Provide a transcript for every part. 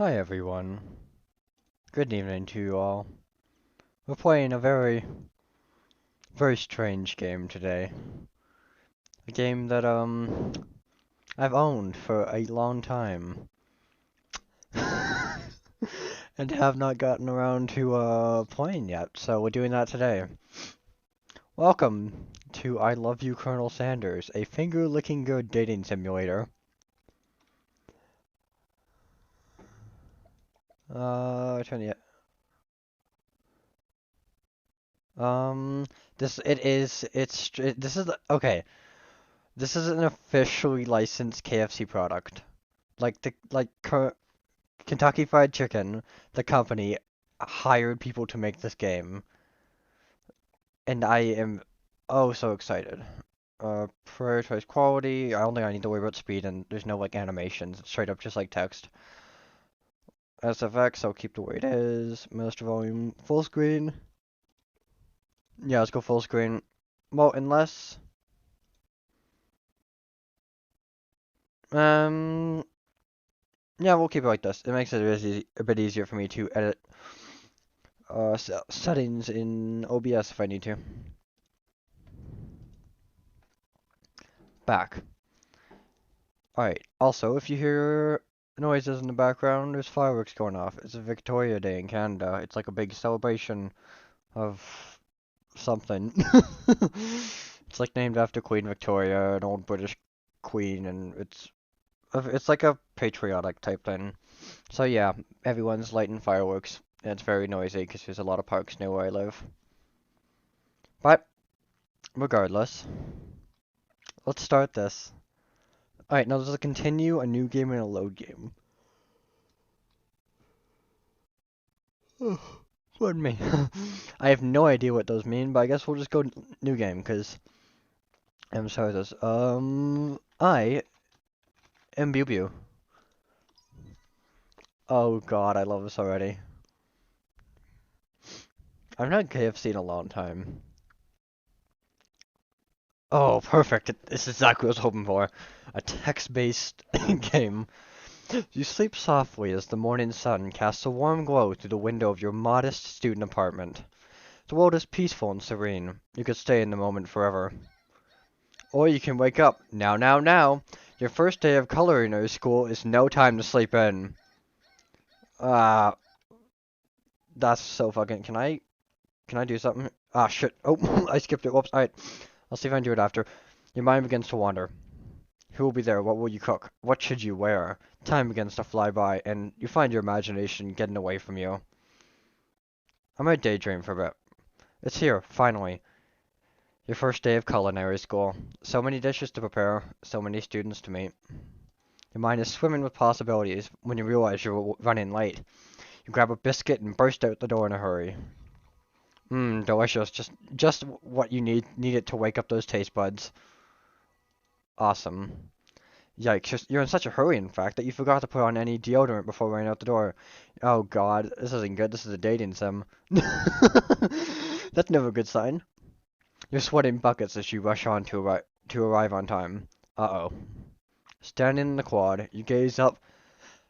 Hi everyone. Good evening to you all. We're playing a very strange game today. A game that I've owned for a long time and have not gotten around to playing yet. So we're doing that today. Welcome to I Love You Colonel Sanders, a finger-licking good dating simulator. Turn it. Um, this is okay. This is an officially licensed KFC product. Kentucky Fried Chicken, the company, hired people to make this game, and I am oh so excited. Prioritize quality. I don't think I need to worry about speed, and there's no like animations. It's straight up just like text. SFX, I'll keep the way it is. Master volume, full screen. Yeah, let's go full screen. Well, unless um yeah, we'll keep it like this. It makes it a bit easier for me to edit settings in OBS if I need to. Back. Alright, also, if you hear noises in the background, there's fireworks going off. It's a Victoria Day in Canada. It's like a big celebration of something. It's like named after Queen Victoria, an old British queen, and it's like a patriotic type thing. So yeah, everyone's lighting fireworks. And it's very noisy because there's a lot of parks near where I live. But regardless, let's start this. Alright, now there's a continue, a new game, and a load game. Pardon me. I have no idea what those mean, but I guess we'll just go new game, because I'm sorry this. I am Bew Bew. Oh god, I love this already. I've not KFC in a long time. Oh, perfect. This is exactly what I was hoping for. A text-based game. You sleep softly as the morning sun casts a warm glow through the window of your modest student apartment. The world is peaceful and serene. You could stay in the moment forever. Or you can wake up. Now, now, now. Your first day of culinary school is no time to sleep in. Ah, that's so fucking. Can I do something? Ah, shit. Oh, I skipped it. Whoops. Alright. I'll see if I can do it after. Your mind begins to wander. Who will be there? What will you cook? What should you wear? Time begins to fly by, and you find your imagination getting away from you. I'm gonna daydream for a bit. It's here, finally. Your first day of culinary school. So many dishes to prepare, so many students to meet. Your mind is swimming with possibilities when you realize you're running late. You grab a biscuit and burst out the door in a hurry. Mmm, delicious. Just what you needed to wake up those taste buds. Awesome. Yikes, you're in such a hurry, in fact, that you forgot to put on any deodorant before running out the door. Oh god, this isn't good. This is a dating sim. That's never a good sign. You're sweating buckets as you rush on to arrive on time. Uh-oh. Standing in the quad, you gaze up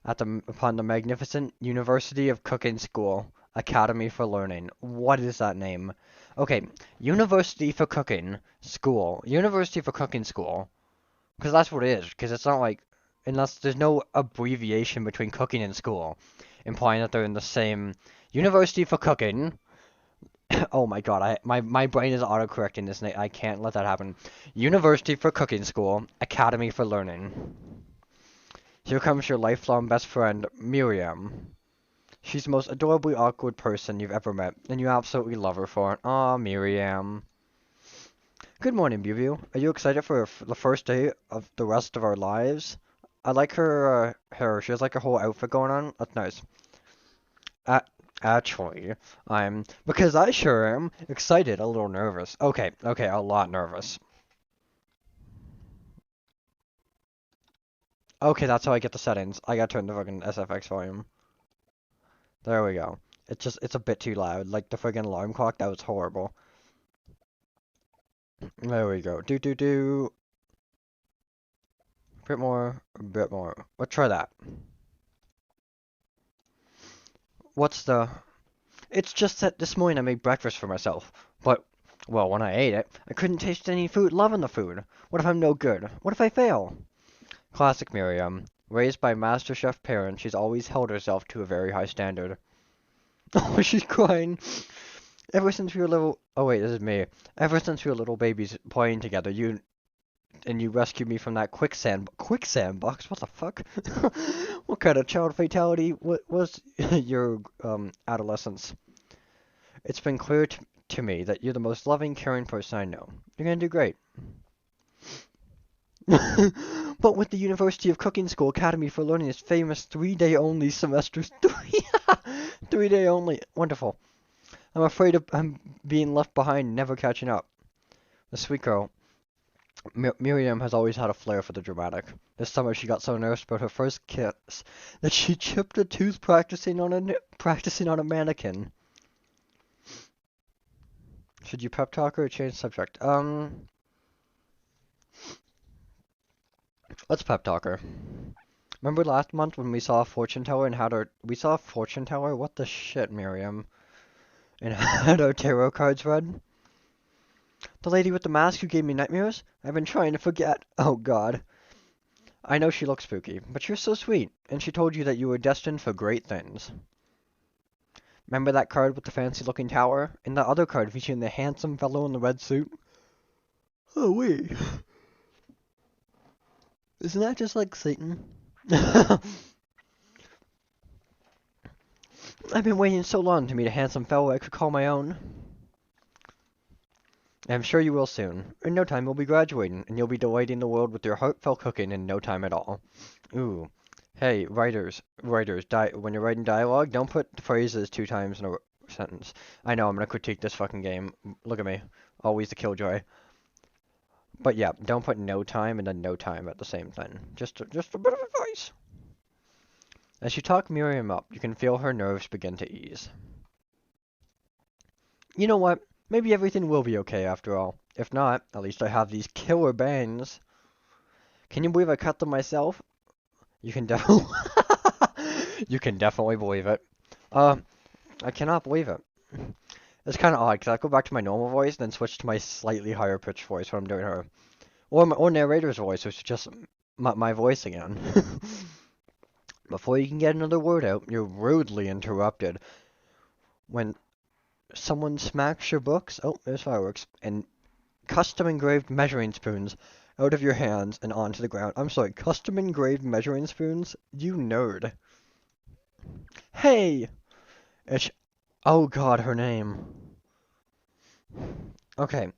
upon the magnificent University of Cooking School, Academy for Learning. What is that name? Okay, University for Cooking School. University for Cooking School. Because that's what it is. Because it's not like, unless there's no abbreviation between cooking and school, implying that they're in the same University for Cooking. Oh my god, my brain is autocorrecting this. I can't let that happen. University for Cooking School, Academy for Learning. Here comes your lifelong best friend, Miriam. She's the most adorably awkward person you've ever met, and you absolutely love her for it. Aw, Miriam. Good morning, Bew. Are you excited for the first day of the rest of our lives? I like her hair. She has like a whole outfit going on. That's nice. Uh, actually, because I sure am excited, a little nervous. Okay, okay, a lot nervous. Okay, that's how I get the settings. I gotta turn the fucking SFX volume. There we go. It's a bit too loud. Like the friggin' alarm clock, that was horrible. There we go. Do. A bit more, a bit more. Let's try that. What's the... It's just that this morning I made breakfast for myself. But, well, when I ate it, I couldn't taste any food, love in the food. What if I'm no good? What if I fail? Classic Miriam. Raised by MasterChef parents, she's always held herself to a very high standard. Oh, she's crying. Ever since we were little... Oh, wait, this is me. Ever since we were little babies playing together, you rescued me from that quicksand box. What the fuck? What kind of child fatality was your adolescence? It's been clear to me that you're the most loving, caring person I know. You're gonna do great. But with the University of Cooking School Academy for Learning is famous 3-day only semesters. 3-day only. Wonderful. I'm afraid I'm being left behind, never catching up. The sweet girl. Miriam has always had a flair for the dramatic. This summer she got so nervous about her first kiss that she chipped a tooth practicing on a mannequin. Should you pep talk her or change subject? Let's pep talk her. Remember last month when we saw a fortune teller and had we saw a fortune teller? What the shit, Miriam? And had our tarot cards read? The lady with the mask who gave me nightmares? I've been trying to forget. Oh god. I know she looks spooky, but you're so sweet, and she told you that you were destined for great things. Remember that card with the fancy-looking tower? And the other card featuring the handsome fellow in the red suit? Oh, wait. Isn't that just like Satan? I've been waiting so long to meet a handsome fellow I could call my own. I'm sure you will soon. In no time you'll be graduating, and you'll be delighting the world with your heartfelt cooking in no time at all. Ooh. Hey, writers, when you're writing dialogue, don't put phrases 2 times in a sentence. I know, I'm gonna critique this fucking game. Look at me. Always the killjoy. But yeah, don't put no time and then no time at the same thing. Just a bit of advice. As you talk Miriam up, you can feel her nerves begin to ease. You know what? Maybe everything will be okay after all. If not, at least I have these killer bangs. Can you believe I cut them myself? You can definitely... You can definitely believe it. I cannot believe it. It's kind of odd, because I go back to my normal voice, then switch to my slightly higher pitched voice when I'm doing her. Or narrator's voice, which is just my voice again. Before you can get another word out, you're rudely interrupted when someone smacks your books, oh, there's fireworks, and custom engraved measuring spoons out of your hands and onto the ground. I'm sorry, custom engraved measuring spoons? You nerd. Hey! Oh god, her name. Okay.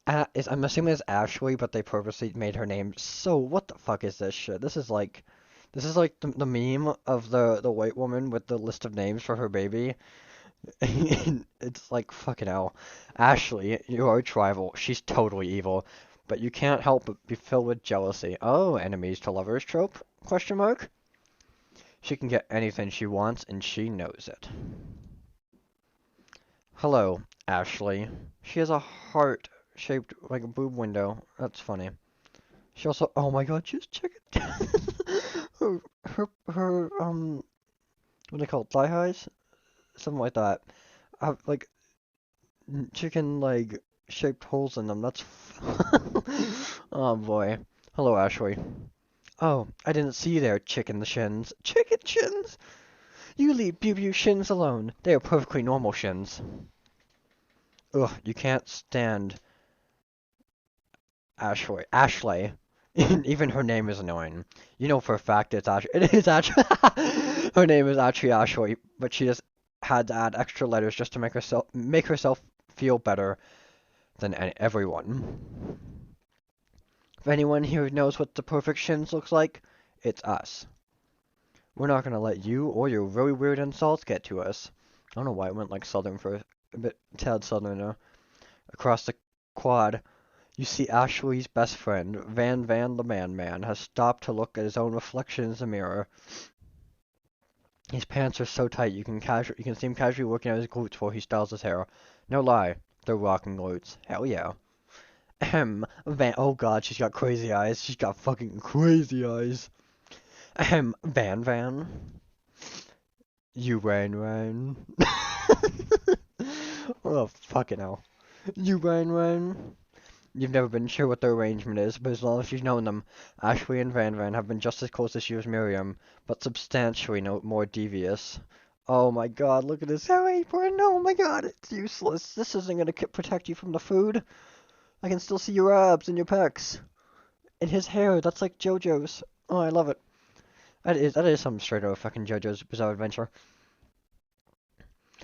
I'm assuming it's Ashley, but they purposely made her name so what the fuck is this shit? This is like the meme of the white woman with the list of names for her baby. It's like fucking hell. Ashley, your arch rival, she's totally evil, but you can't help but be filled with jealousy. Oh, enemies to lovers trope? Question mark? She can get anything she wants, and she knows it. Hello, Ashley. She has a heart shaped like a boob window. That's funny. She also, oh my god, just check it. her, what do they call it? Thigh highs? Something like that. Have like chicken like shaped holes in them. That's oh boy. Hello, Ashley. Oh, I didn't see you there, chicken shins. Chicken shins? You leave Pew shins alone. They are perfectly normal shins. Ugh, you can't stand Ashley. Ashley. Even her name is annoying. You know for a fact it is actually her name is actually Ashley, but she just had to add extra letters just to make herself feel better than everyone. If anyone here knows what the perfect shins looks like, it's us. We're not gonna let you or your really weird insults get to us. I don't know why I went like southern for a bit, tad southerner. Across the quad, you see Ashley's best friend, Van the Man, has stopped to look at his own reflection in the mirror. His pants are so tight you can see him casually looking at his glutes while he styles his hair. No lie, they're rocking glutes. Hell yeah. Ahem, oh god, she's got crazy eyes. She's got fucking crazy eyes. Ahem, Van. You Rain. Oh, fucking hell. You Rain. You've never been sure what their arrangement is, but as long as you've known them, Ashley and Van have been just as close as you as Miriam, but substantially no more devious. Oh my god, look at this hair apron! Oh my god, it's useless. This isn't gonna protect you from the food. I can still see your abs and your pecs. And his hair, that's like JoJo's. Oh, I love it. That is some straight out of fucking JoJo's Bizarre Adventure.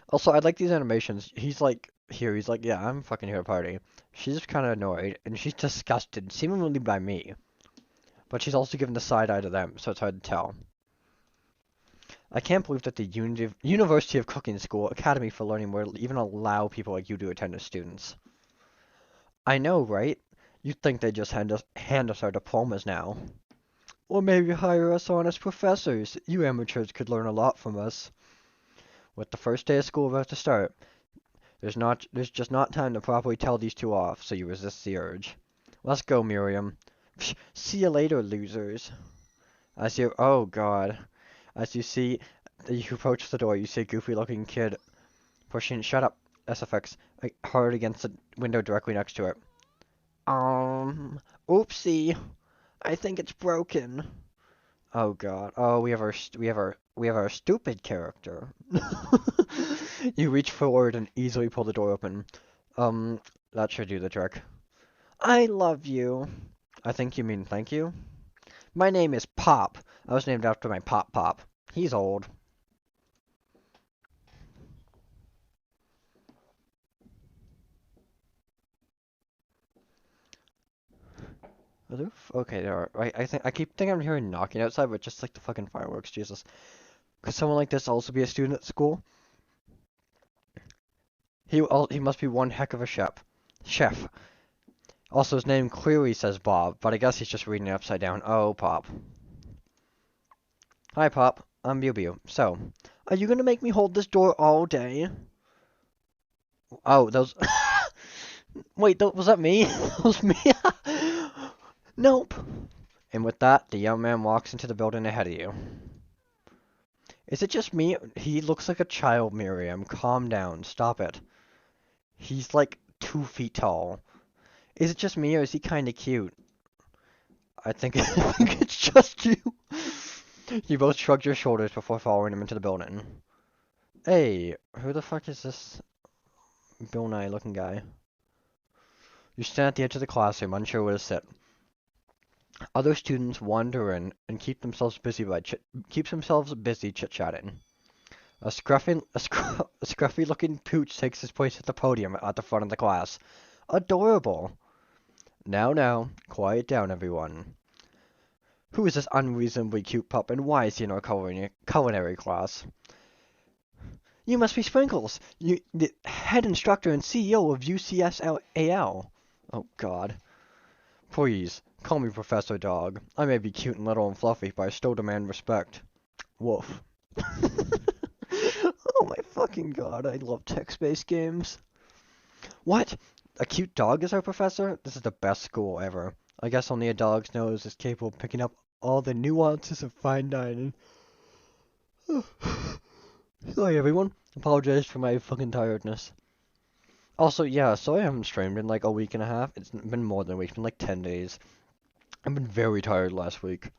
Also, I like these animations. He's like, he's like, yeah, I'm fucking here to party. She's kind of annoyed, and she's disgusted, seemingly by me. But she's also giving the side eye to them, so it's hard to tell. I can't believe that the University of Cooking School Academy for Learning will even allow people like you to attend as students. I know, right? You'd think they'd just hand us our diplomas now. Or maybe hire us on as professors. You amateurs could learn a lot from us. With the first day of school about to start, there's just not time to properly tell these two off, so you resist the urge. Let's go, Miriam. See you later, losers. Oh god. As you approach the door, you see a goofy-looking kid pushing, shut up, SFX, hard against the window directly next to it. Oopsie. I think it's broken. Oh god. Oh, we have our stupid character. You reach forward and easily pull the door open. That should do the trick. I love you. I think you mean thank you. My name is Pop. I was named after my Pop. He's old. Okay, there are. I keep thinking I'm hearing knocking outside, but just like the fucking fireworks, Jesus. Could someone like this also be a student at school? He must be one heck of a chef. Also, his name clearly says Bob, but I guess he's just reading it upside down. Oh, Pop. Hi, Pop. I'm Biu. So, are you gonna make me hold this door all day? Oh, those. Wait, was that me? That was me. Nope. And with that, the young man walks into the building ahead of you. Is it just me? He looks like a child, Miriam. Calm down. Stop it. He's like 2 feet tall. Is it just me, or is he kinda cute? I think, I think it's just you. You both shrugged your shoulders before following him into the building. Hey, who the fuck is this Bill Nye looking guy? You stand at the edge of the classroom, unsure where to sit. Other students wander in and keep themselves busy chit-chatting. A scruffy-looking pooch takes his place at the podium at the front of the class. Adorable. Now, quiet down, everyone. Who is this unreasonably cute pup, and why is he in our culinary class? You must be Sprinkles, the head instructor and CEO of UCSAL. Oh, God. Please, call me Professor Dog. I may be cute and little and fluffy, but I still demand respect. Woof. Oh my fucking god, I love text-based games. What? A cute dog is our professor? This is the best school ever. I guess only a dog's nose is capable of picking up all the nuances of fine dining. Sorry, everyone. Apologize for my fucking tiredness. Also, yeah, sorry I haven't streamed in like a week and a half. It's been more than a week. It's been like 10 days. I've been very tired last week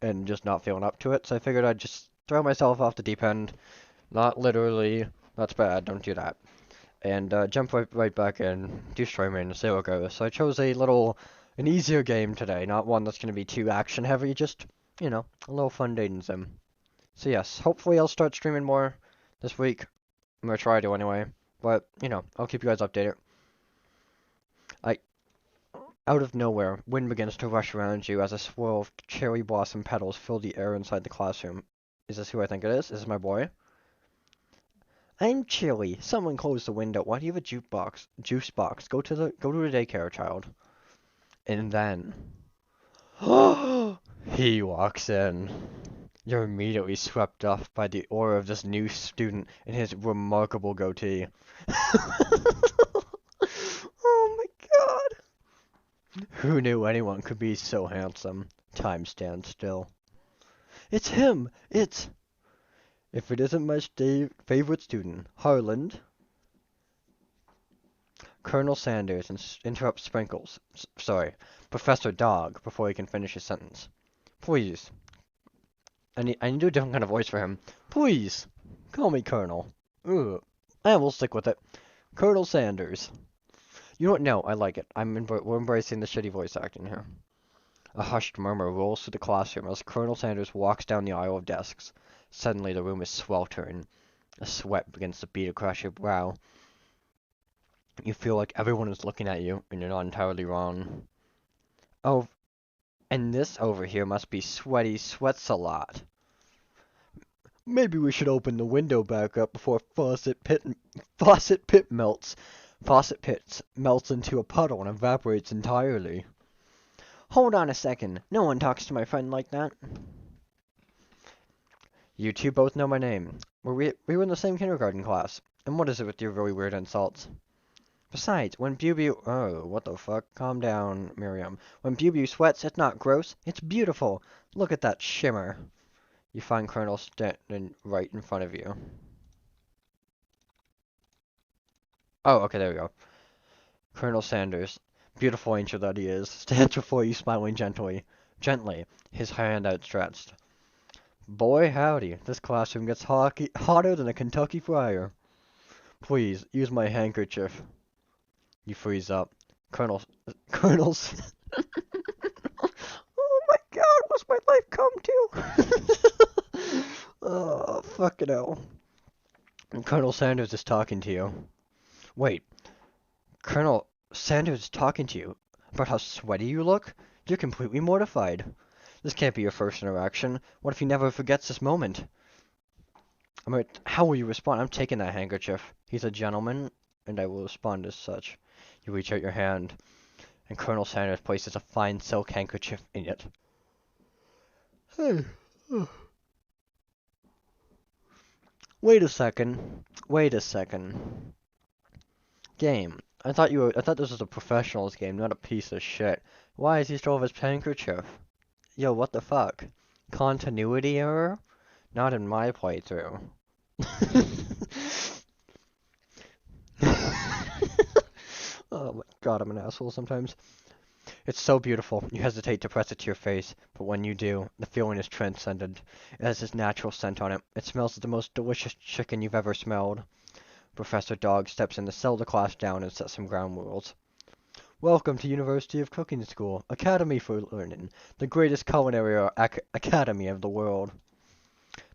and just not feeling up to it, so I figured I'd just throw myself off the deep end. Not literally. That's bad. Don't do that. And jump right back in, do streaming, and see how it goes. So I chose an easier game today, not one that's going to be too action heavy, just, a little fun dating sim. So yes, hopefully I'll start streaming more this week. I'm going to try to anyway. But, I'll keep you guys updated. Out of nowhere, wind begins to rush around you as a swirl of cherry blossom petals fill the air inside the classroom. Is this who I think it is? Is this my boy? I'm chilly. Someone close the window. Why do you have a juice box? Go to the daycare, child. And then he walks in. You're immediately swept off by the aura of this new student and his remarkable goatee. Oh my god. Who knew anyone could be so handsome? Time stands still. It's him! If it isn't my favorite student, Harland, Colonel Sanders interrupts Sprinkles. Sorry, Professor Dog before he can finish his sentence. Please. I need to do a different kind of voice for him. Please, call me Colonel. Ugh. I will stick with it. Colonel Sanders. You know what? No, I like it. We're embracing the shitty voice acting here. A hushed murmur rolls through the classroom as Colonel Sanders walks down the aisle of desks. Suddenly, the room is sweltering. A sweat begins to beat across your brow. You feel like everyone is looking at you, and you're not entirely wrong. Oh, and this over here must be Sweaty Sweats a lot. Maybe we should open the window back up before Faucet Pit melts. Faucet Pit melts into a puddle and evaporates entirely. Hold on a second. No one talks to my friend like that. You two both know my name. We were in the same kindergarten class. And what is it with your really weird insults? Besides, when oh, what the fuck? Calm down, Miriam. When Bubu sweats, it's not gross. It's beautiful. Look at that shimmer. You find Colonel standing right in front of you. Oh, okay, there we go. Colonel Sanders, beautiful angel that he is, stands before you smiling gently, his hand outstretched. Boy, howdy, this classroom gets hotter than a Kentucky fryer. Please, use my handkerchief. You freeze up. Colonel's... Oh my god, what's my life come to? Oh, fucking hell. And Colonel Sanders is talking to you. Wait, Colonel Sanders is talking to you about how sweaty you look? You're completely mortified. This can't be your first interaction. What if he never forgets this moment? How will you respond? I'm taking that handkerchief. He's a gentleman, and I will respond as such. You reach out your hand, and Colonel Sanders places a fine silk handkerchief in it. Hey. Wait a second. Game. I thought this was a professionals game, not a piece of shit. Why is he still have his handkerchief? Yo, what the fuck? Continuity error? Not in my playthrough. Oh my god, I'm an asshole sometimes. It's so beautiful. You hesitate to press it to your face, but when you do, the feeling is transcendent. It has this natural scent on it. It smells like the most delicious chicken you've ever smelled. Professor Dog steps in to settle the class down and set some ground rules. Welcome to University of Cooking School, Academy for Learning, the greatest culinary academy of the world.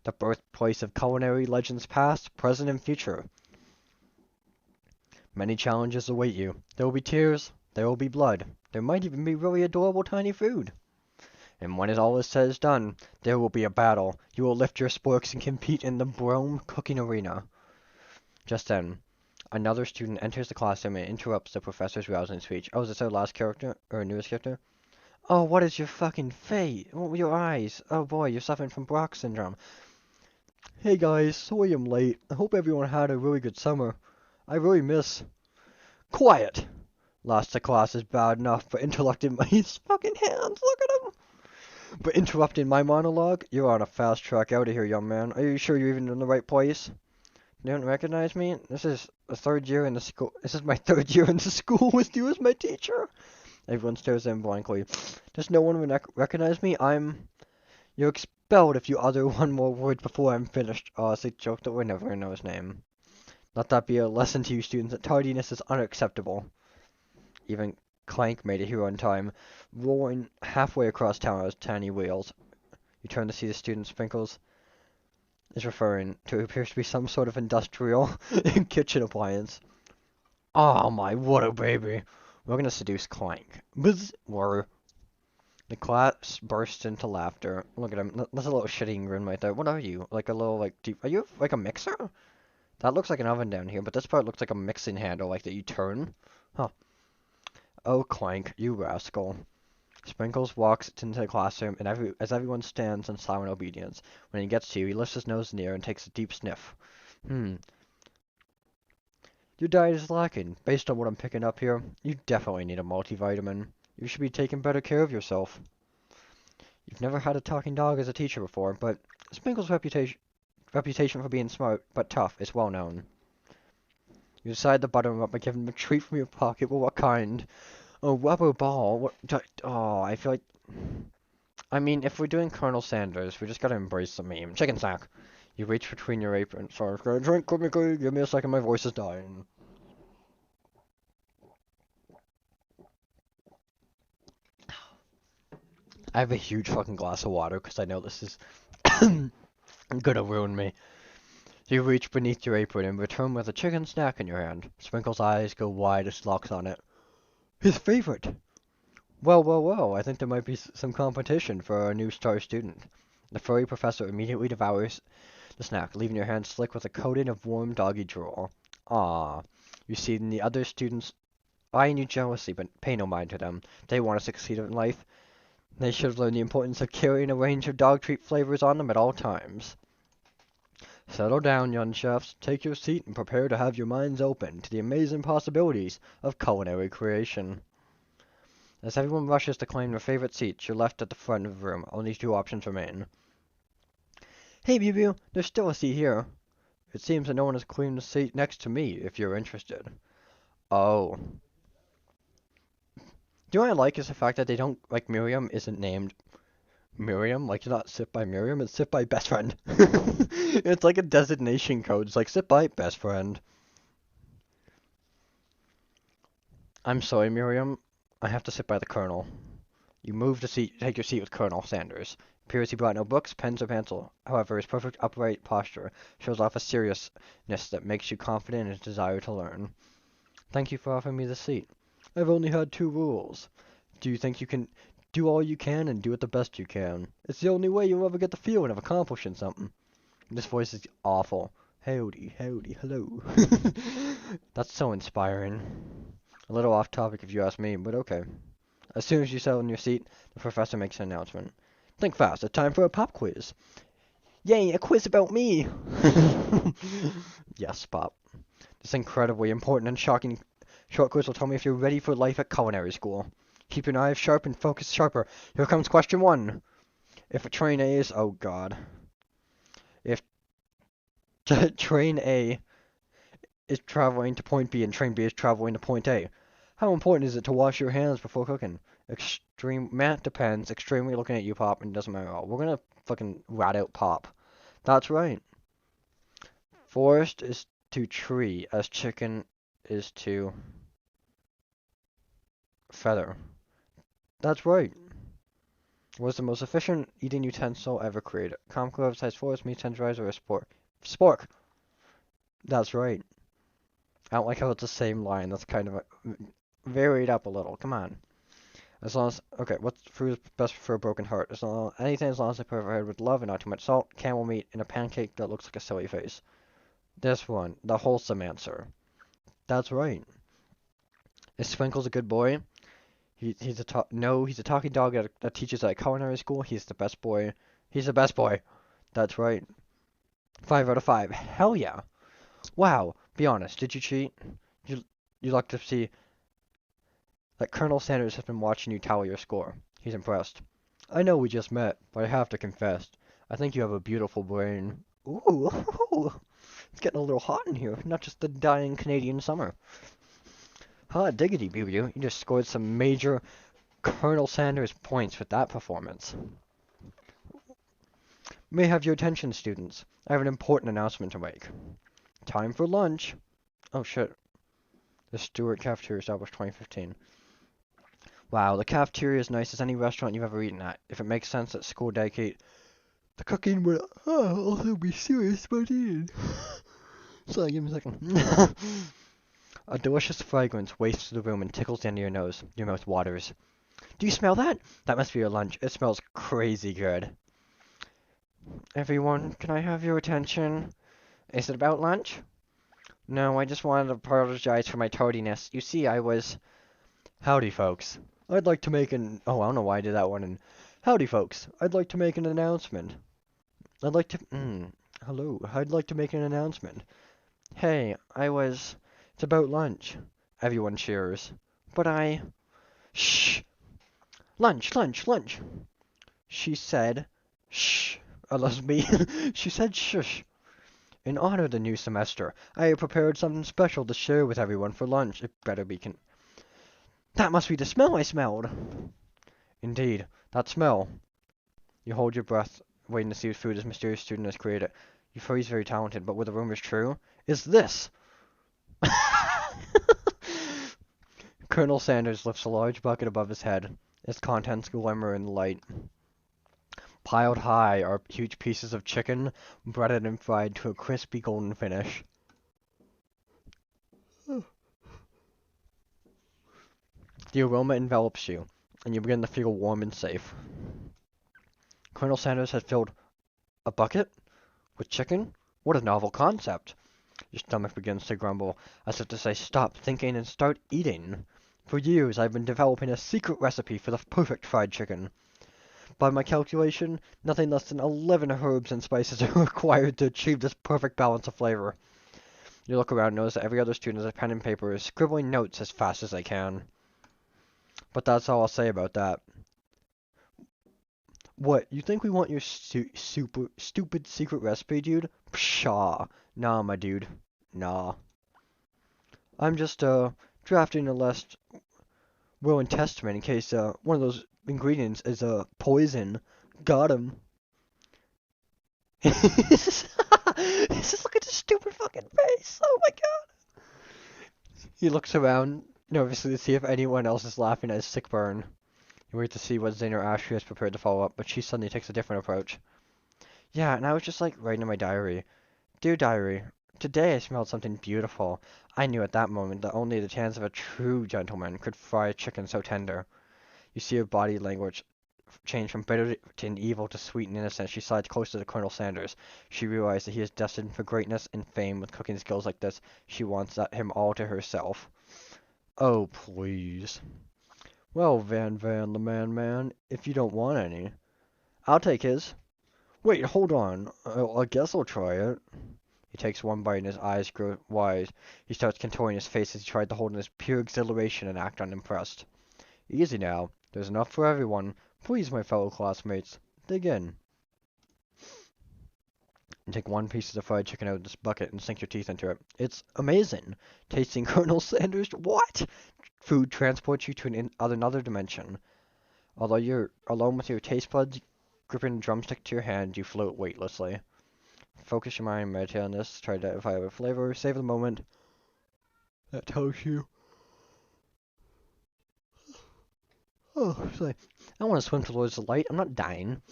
The birthplace of culinary legends past, present, and future. Many challenges await you. There will be tears, there will be blood, there might even be really adorable tiny food. And when it all is said and done, there will be a battle. You will lift your sporks and compete in the Brome cooking arena. Just then, another student enters the classroom and interrupts the professor's rousing speech. Oh, is this our last character? Or newest character? Oh, what is your fucking fate? Oh, your eyes. Oh boy, you're suffering from Brock syndrome. Hey guys, sorry I'm late. I hope everyone had a really good summer. I really miss... Quiet! Last class is bad enough, but interrupting my... His fucking hands, look at him! But interrupting my monologue? You're on a fast track out of here, young man. Are you sure you're even in the right place? You don't recognize me? This is the third year in the school. This is my third year in the school with you as my teacher. Everyone stares at him blankly. Does no one recognize me? You're expelled if you utter one more word before I'm finished. Oh, it's a joke that we're never gonna know his name. Let that be a lesson to you students that tardiness is unacceptable. Even Clank made it here on time, rolling halfway across town on his tiny wheels. You turn to see the student Sprinkles is referring to what appears to be some sort of industrial kitchen appliance. Oh my, what a baby. We're gonna seduce Clank. Buzz. The class burst into laughter. Look at him. That's a little shitty grin right there. What are you? Like a little, like, deep... Are you, like, a mixer? That looks like an oven down here, but this part looks like a mixing handle, like, that you turn. Huh. Oh, Clank, you rascal. Sprinkles walks into the classroom, and as everyone stands in silent obedience. When he gets to you, he lifts his nose in the air and takes a deep sniff. Your diet is lacking. Based on what I'm picking up here, you definitely need a multivitamin. You should be taking better care of yourself. You've never had a talking dog as a teacher before, but Sprinkles' reputation reputation for being smart but tough is well known. You decide to butter him up by giving him a treat from your pocket. Well, what kind? A rubber ball? What? Oh, I feel like... I mean, if we're doing Colonel Sanders, we just gotta embrace the meme. Chicken sack. You reach between your apron. Sorry, I've got a drink quickly. Give me a second, my voice is dying. I have a huge fucking glass of water because I know this is gonna ruin me. You reach beneath your apron and return with a chicken snack in your hand. Sprinkle's eyes go wide as he locks on it. His favorite! Well, well, well, I think there might be some competition for our new star student. The furry professor immediately devours the snack, leaving your hand slick with a coating of warm doggy drool. Ah, you see the other students eyeing you jealously, but pay no mind to them. They want to succeed in life. They should have learned the importance of carrying a range of dog treat flavors on them at all times. Settle down, young chefs. Take your seat and prepare to have your minds open to the amazing possibilities of culinary creation. As everyone rushes to claim their favorite seats, you're left at the front of the room. Only two options remain. Hey, Bibu, there's still a seat here. It seems that no one has claimed the seat next to me, if you're interested. Oh. Do you know what I like is the fact that they don't, like, Miriam isn't named Miriam. Like, it's not sit by Miriam, it's sit by best friend. It's like a designation code. It's like, sit by best friend. I'm sorry, Miriam. I have to sit by the Colonel. You move to take your seat with Colonel Sanders. Appears he brought no books, pens, or pencil. However, his perfect upright posture shows off a seriousness that makes you confident in his desire to learn. Thank you for offering me the seat. I've only had 2 rules. Do you think you can do all you can and do it the best you can? It's the only way you'll ever get the feeling of accomplishing something. This voice is awful. Howdy, howdy, hello. That's so inspiring. A little off topic if you ask me, but okay. As soon as you settle in your seat, the professor makes an announcement. Think fast, it's time for a pop quiz. Yay, a quiz about me! Yes, Pop. This incredibly important and shocking short quiz will tell me if you're ready for life at culinary school. Keep your knives sharp and focus sharper. Here comes question 1. If a train A is... Oh, God. If train A is traveling to point B and train B is traveling to point A, how important is it to wash your hands before cooking? Matt depends. Extremely looking at you, Pop, and it doesn't matter at all. We're gonna fucking rat out Pop. That's right. Forest is to tree as chicken is to feather. That's right. Was the most efficient eating utensil ever created? Conclave size forest, meat tenderizer, or a spork. That's right. I don't like how it's the same line. That's kind of varied up a little. Come on. As long as, okay, what's food is best for a broken heart? Anything as long as it's prepared with love and not too much salt, camel meat, and a pancake that looks like a silly face. This one, the wholesome answer. That's right. Is Sprinkles a good boy? He's a talking dog that teaches at culinary school. He's the best boy. He's the best boy. That's right. 5 out of 5. Hell yeah. Wow. Be honest. Did you cheat? You like to see that Colonel Sanders has been watching you tally your score. He's impressed. I know we just met, but I have to confess, I think you have a beautiful brain. Ooh, it's getting a little hot in here. Not just the dying Canadian summer. Hot diggity, Boo. You just scored some major Colonel Sanders points with that performance. May I have your attention, students. I have an important announcement to make. Time for lunch. Oh shit. The Stewart Cafeteria established 2015. Wow, the cafeteria is nice as any restaurant you've ever eaten at. If it makes sense that school dedicate the cooking would also be serious about eating. Sorry, give me a second. A delicious fragrance wafts through the room and tickles the end of your nose. Your mouth waters. Do you smell that? That must be your lunch. It smells crazy good. Everyone, can I have your attention? Is it about lunch? No, I just wanted to apologize for my tardiness. You see, I was... Howdy, folks. I'd like to make an... Oh, I don't know why I did that one. Howdy, folks. I'd like to make an announcement. Hello. I'd like to make an announcement. Hey, It's about lunch. Everyone cheers. But Shh! Lunch, lunch, lunch! She said... Shh! Unless me. She said shush. In honor of the new semester, I have prepared something special to share with everyone for lunch. It better be That must be the smell I smelled! Indeed, that smell. You hold your breath, waiting to see what food this mysterious student has created. You feel he's very talented, but were the rumors true? Is this? Colonel Sanders lifts a large bucket above his head. Its contents glimmer in the light. Piled high are huge pieces of chicken, breaded and fried to a crispy golden finish. The aroma envelops you, and you begin to feel warm and safe. Colonel Sanders has filled a bucket with chicken? What a novel concept! Your stomach begins to grumble, as if to say stop thinking and start eating. For years I've been developing a secret recipe for the perfect fried chicken. By my calculation, nothing less than 11 herbs and spices are required to achieve this perfect balance of flavor. You look around and notice that every other student has a pen and paper is scribbling notes as fast as they can. But that's all I'll say about that. What, you think we want your super stupid secret recipe, dude? Pshaw. Nah, my dude. Nah. I'm just, drafting a last will and testament in case, one of those ingredients is, poison. Got him. Just look at this stupid fucking face. Oh my god. He looks around nervously to see if anyone else is laughing at his sick burn. You wait to see what Zane or Ashley is prepared to follow up, but she suddenly takes a different approach. Yeah, and I was just like writing in my diary. Dear diary, today I smelled something beautiful. I knew at that moment that only the hands of a true gentleman could fry a chicken so tender. You see her body language change from bitter and evil to sweet and innocent. She slides closer to Colonel Sanders. She realizes that he is destined for greatness and fame with cooking skills like this. She wants him all to herself. Oh, please. Well, Van the man, if you don't want any, I'll take his. Wait, hold on. I guess I'll try it. He takes one bite and his eyes grow wide. He starts contorting his face as he tries to hold in his pure exhilaration and act unimpressed. Easy now. There's enough for everyone. Please, my fellow classmates, dig in. And take one piece of the fried chicken out of this bucket and sink your teeth into it. It's amazing. Tasting Colonel Sanders. What? Food transports you to another dimension. Although you're alone with your taste buds gripping a drumstick to your hand, you float weightlessly. Focus your mind and meditate on this. Try to identify a flavor. Savor the moment. That tells you. Oh, sorry. I want to swim towards the light. I'm not dying.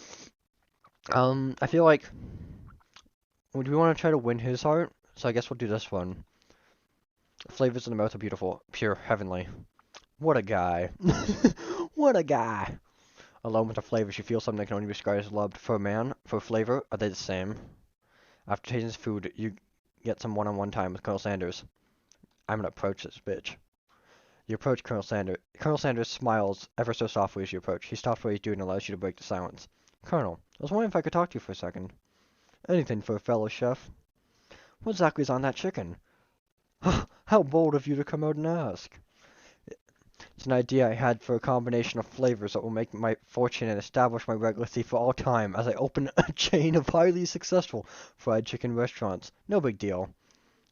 I feel like. Would we want to try to win his heart? So I guess we'll do this one. Flavors in the mouth are beautiful, pure, heavenly. What a guy. What a guy. Alone with the flavors, you feel something that can only be described as loved. For a man, for flavor, are they the same? After tasting his food, you get some one-on-one time with Colonel Sanders. I'm gonna approach this bitch. You approach Colonel Sanders. Colonel Sanders smiles ever so softly as you approach. He stops what he's doing and allows you to break the silence. Colonel, I was wondering if I could talk to you for a second. Anything for a fellow chef. What exactly is on that chicken? How bold of you to come out and ask. It's an idea I had for a combination of flavors that will make my fortune and establish my legacy for all time as I open a chain of highly successful fried chicken restaurants. No big deal.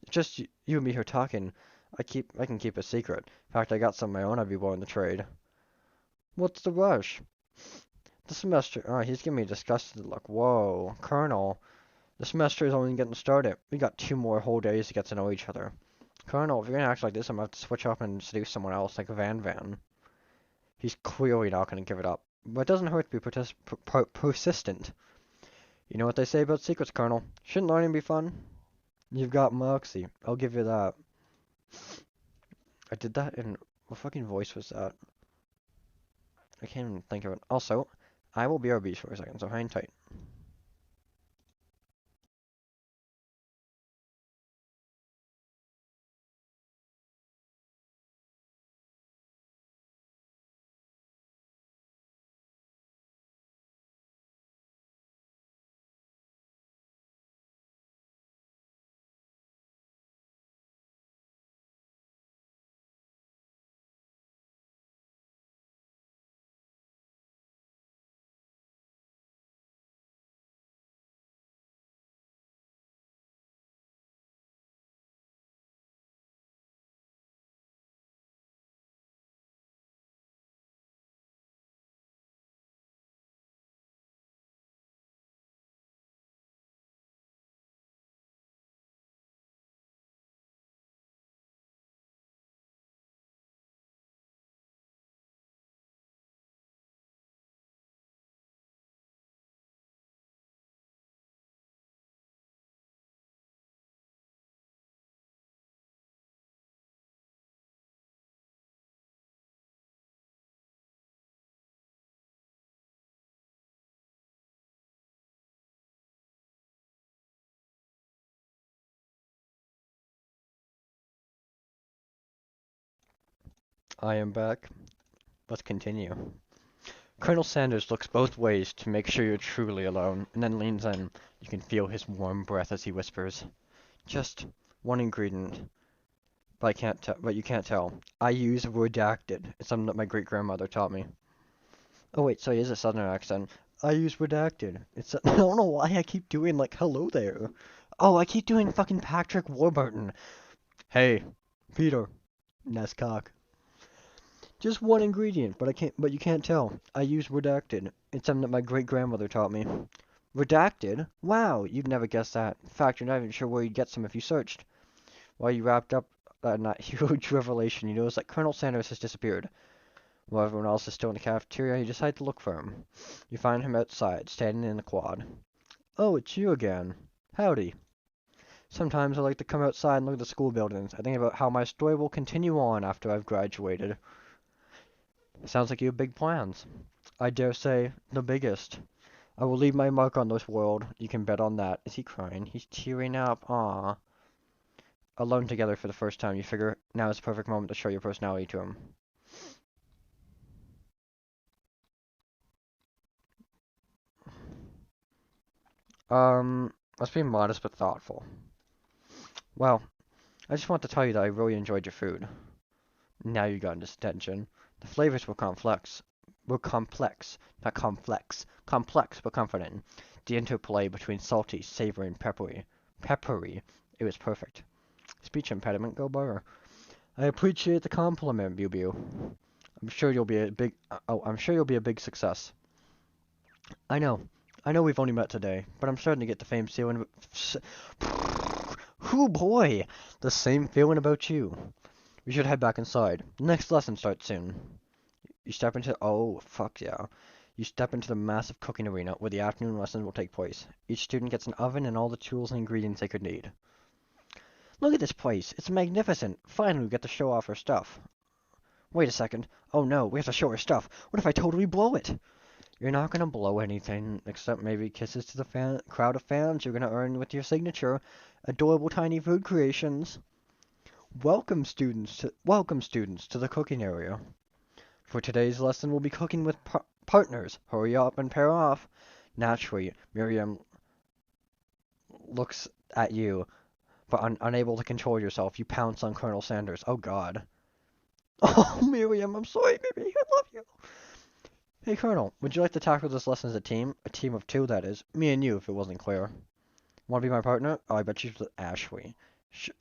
It's just you and me here talking. I can keep a secret. In fact, I got some of my own I'd be willing to trade. What's the rush? The semester. Oh, he's giving me a disgusted look. Whoa, Colonel. The semester is only getting started. We got 2 more whole days to get to know each other. Colonel, if you're gonna act like this, I'm gonna have to switch up and seduce someone else, like Van. He's clearly not gonna give it up. But it doesn't hurt to be persistent. You know what they say about secrets, Colonel? Shouldn't learning be fun? You've got Moxie. I'll give you that. I did that in... What fucking voice was that? I can't even think of it. Also, I will be our beast for a second, so hang tight. I am back. Let's continue. Colonel Sanders looks both ways to make sure you're truly alone, and then leans in. You can feel his warm breath as he whispers, "Just one ingredient, but I can't tell. But you can't tell. I use redacted. It's something that my great grandmother taught me." Oh wait, so he is a southern accent. I use redacted. It's I don't know why I keep doing like hello there. Oh, I keep doing fucking Patrick Warburton. Hey, Peter. Nice cock. Just one ingredient, but I can't. But you can't tell. I use redacted. It's something that my great grandmother taught me. Redacted? Wow, you'd never guess that. In fact, you're not even sure where you'd get some if you searched. While you wrapped up that huge revelation, you notice that Colonel Sanders has disappeared. While everyone else is still in the cafeteria, you decide to look for him. You find him outside, standing in the quad. Oh, it's you again. Howdy. Sometimes I like to come outside and look at the school buildings. I think about how my story will continue on after I've graduated. Sounds like you have big plans. I dare say, the biggest. I will leave my mark on this world. You can bet on that. Is he crying? He's tearing up. Aww. Alone together for the first time, you figure now is the perfect moment to show your personality to him. Let's be modest but thoughtful. Well, I just want to tell you that I really enjoyed your food. Now you got his attention. The flavors were complex. Not complex. Complex but comforting. The interplay between salty, savory, and peppery. Peppery. It was perfect. Speech impediment, go burger. I appreciate the compliment, Bew Bew. I'm sure you'll be a big success. I know. I know we've only met today, but I'm starting to get the same feeling. Oh boy, the same feeling about you. We should head back inside. The next lesson starts soon. You step into fuck yeah. You step into the massive cooking arena where the afternoon lessons will take place. Each student gets an oven and all the tools and ingredients they could need. Look at this place. It's magnificent. Finally, we get to show off our stuff. Wait a second. Oh no, we have to show our stuff. What if I totally blow it? You're not gonna blow anything, except maybe kisses to the crowd of fans you're gonna earn with your signature. Adorable tiny food creations. Welcome students to the cooking area. For today's lesson, we'll be cooking with partners. Hurry up and pair off. Naturally, Miriam looks at you, but unable to control yourself, you pounce on Colonel Sanders. Oh God. Oh, Miriam, I'm sorry, baby. I love you. Hey, Colonel, would you like to tackle this lesson as a team? A team of two, that is. Me and you, if it wasn't clear. Want to be my partner? Oh, I bet she's with Ashley.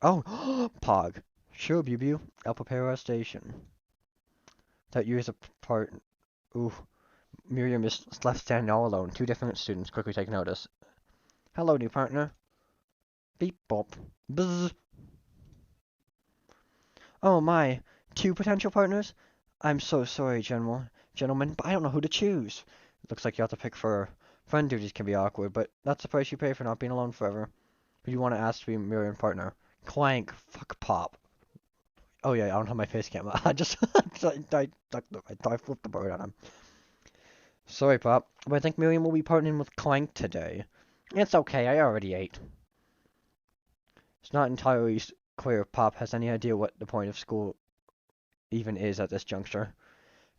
Pog. Sure, Bew Bew. I'll prepare our station. That you as a part. Ooh. Miriam is left standing all alone. Two different students quickly take notice. Hello, new partner. Beep bop. Buzz. Oh my. Two potential partners? I'm so sorry, gentlemen, but I don't know who to choose. It looks like you have to pick for friend duties can be awkward, but that's the price you pay for not being alone forever. Who do you want to ask to be Miriam partner? Clank. Fuck Pop. Oh yeah, I don't have my face cam. I just I flipped the bird on him. Sorry, Pop, but I think Miriam will be partnering with Clank today. It's okay, I already ate. It's not entirely clear if Pop has any idea what the point of school even is at this juncture.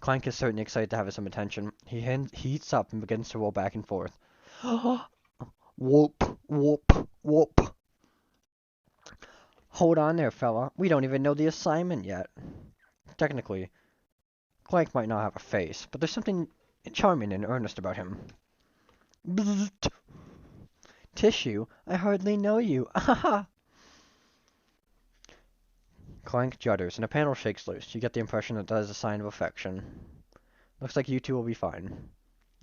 Clank is certainly excited to have some attention. He heats up and begins to roll back and forth. Whoop, whoop, whoop. Hold on there, fella. We don't even know the assignment yet. Technically, Clank might not have a face, but there's something charming and earnest about him. Bzzzt. Tissue? I hardly know you. Ahaha! Clank judders, and a panel shakes loose. You get the impression that that is a sign of affection. Looks like you two will be fine.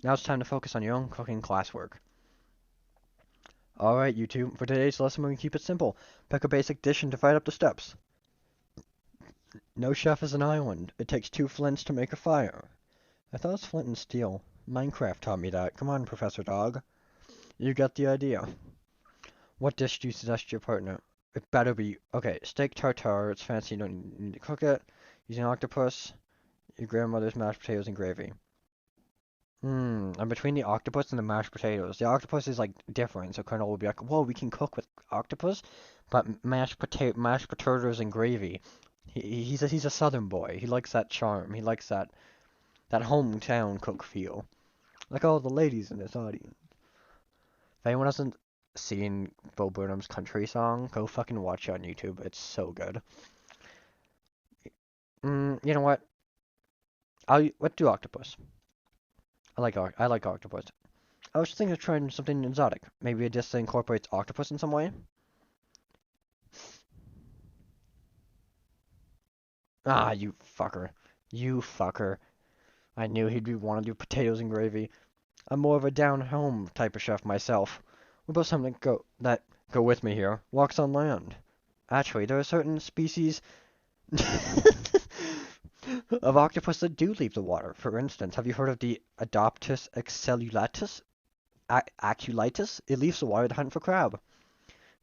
Now it's time to focus on your own cooking classwork. Alright, you two. For today's lesson, we're going to keep it simple. Pick a basic dish and divide up the steps. No chef is an island. It takes two flints to make a fire. I thought it was flint and steel. Minecraft taught me that. Come on, Professor Dog. You get the idea. What dish do you suggest your partner? It better be... Okay, steak tartare. It's fancy. You don't need to cook it. Using octopus. Your grandmother's mashed potatoes and gravy. I'm between the octopus and the mashed potatoes. The octopus is like different, so Colonel will be like, "Whoa, we can cook with octopus, but mashed potatoes and gravy. He's a southern boy. He likes that charm. He likes that hometown cook feel. Like all the ladies in this audience. If anyone hasn't seen Bo Burnham's country song, go fucking watch it on YouTube. It's so good. You know what? What do octopus? I like octopus. I was thinking of trying something exotic. Maybe a dish that incorporates octopus in some way. Ah, you fucker. You fucker. I knew he'd want to do potatoes and gravy. I'm more of a down-home type of chef myself. What about something that go with me here? Walks on land. Actually, there are certain species of octopus that do leave the water. For instance, have you heard of the Adoptus excellulatus? Aculitis? It leaves the water to hunt for crab.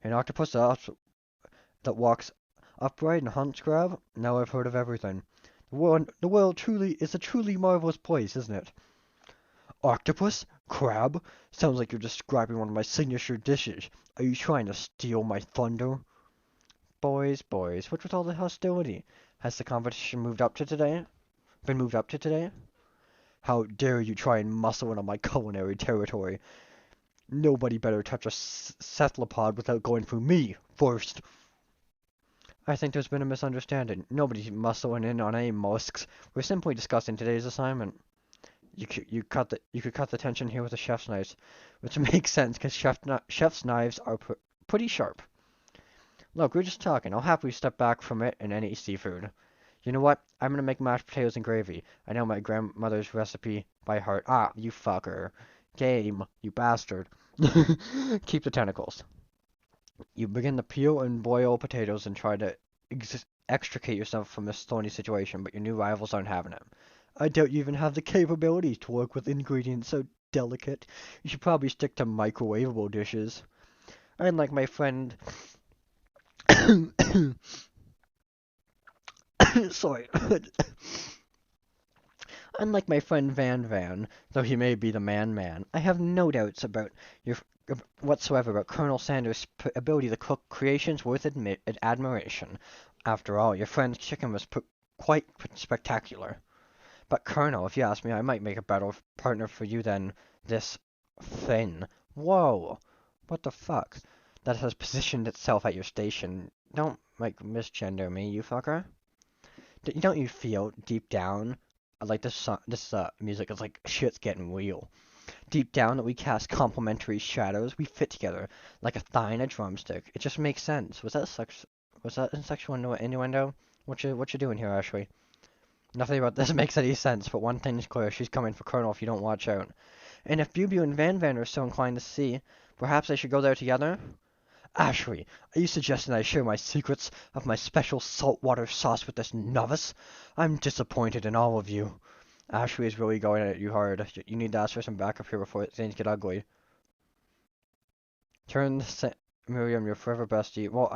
An octopus that walks upright and hunts crab? Now I've heard of everything. The world truly is a truly marvelous place, isn't it? Octopus? Crab? Sounds like you're describing one of my signature dishes. Are you trying to steal my thunder? Boys, what's with all the hostility? Has the competition been moved up to today? How dare you try and muscle in on my culinary territory? Nobody better touch a cephalopod without going through me first. I think there's been a misunderstanding. Nobody's muscling in on any mollusks. We're simply discussing today's assignment. You could cut the tension here with a chef's knife, which makes sense because chef's knives are pretty sharp. Look, we're just talking. I'll happily step back from it and eat seafood. You know what? I'm gonna make mashed potatoes and gravy. I know my grandmother's recipe by heart. Ah, you fucker. Game, you bastard. Keep the tentacles. You begin to peel and boil potatoes and try to extricate yourself from this thorny situation, but your new rivals aren't having it. I doubt you even have the capability to work with ingredients so delicate. You should probably stick to microwavable dishes. Unlike my friend... Sorry. Unlike my friend Van, though he may be the man, I have no doubts about your whatsoever about Colonel Sanders' ability to cook creations worth admiration. After all, your friend's chicken was quite spectacular. But Colonel, if you ask me, I might make a better partner for you than this Finn. Whoa! What the fuck? That has positioned itself at your station. Don't, like, misgender me, you fucker. Don't you feel, deep down, like this music is like, shit's getting real. Deep down that we cast complementary shadows, we fit together, like a thigh and a drumstick. It just makes sense. Was that a sexual innuendo? What you doing here, Ashley? Nothing about this makes any sense, but one thing's clear, she's coming for Colonel if you don't watch out. And if Bubu and Van are so inclined to see, perhaps they should go there together? Ashley, are you suggesting I share my secrets of my special saltwater sauce with this novice? I'm disappointed in all of you. Ashley is really going at you hard. You need to ask for some backup here before things get ugly. Miriam, your forever bestie. Well,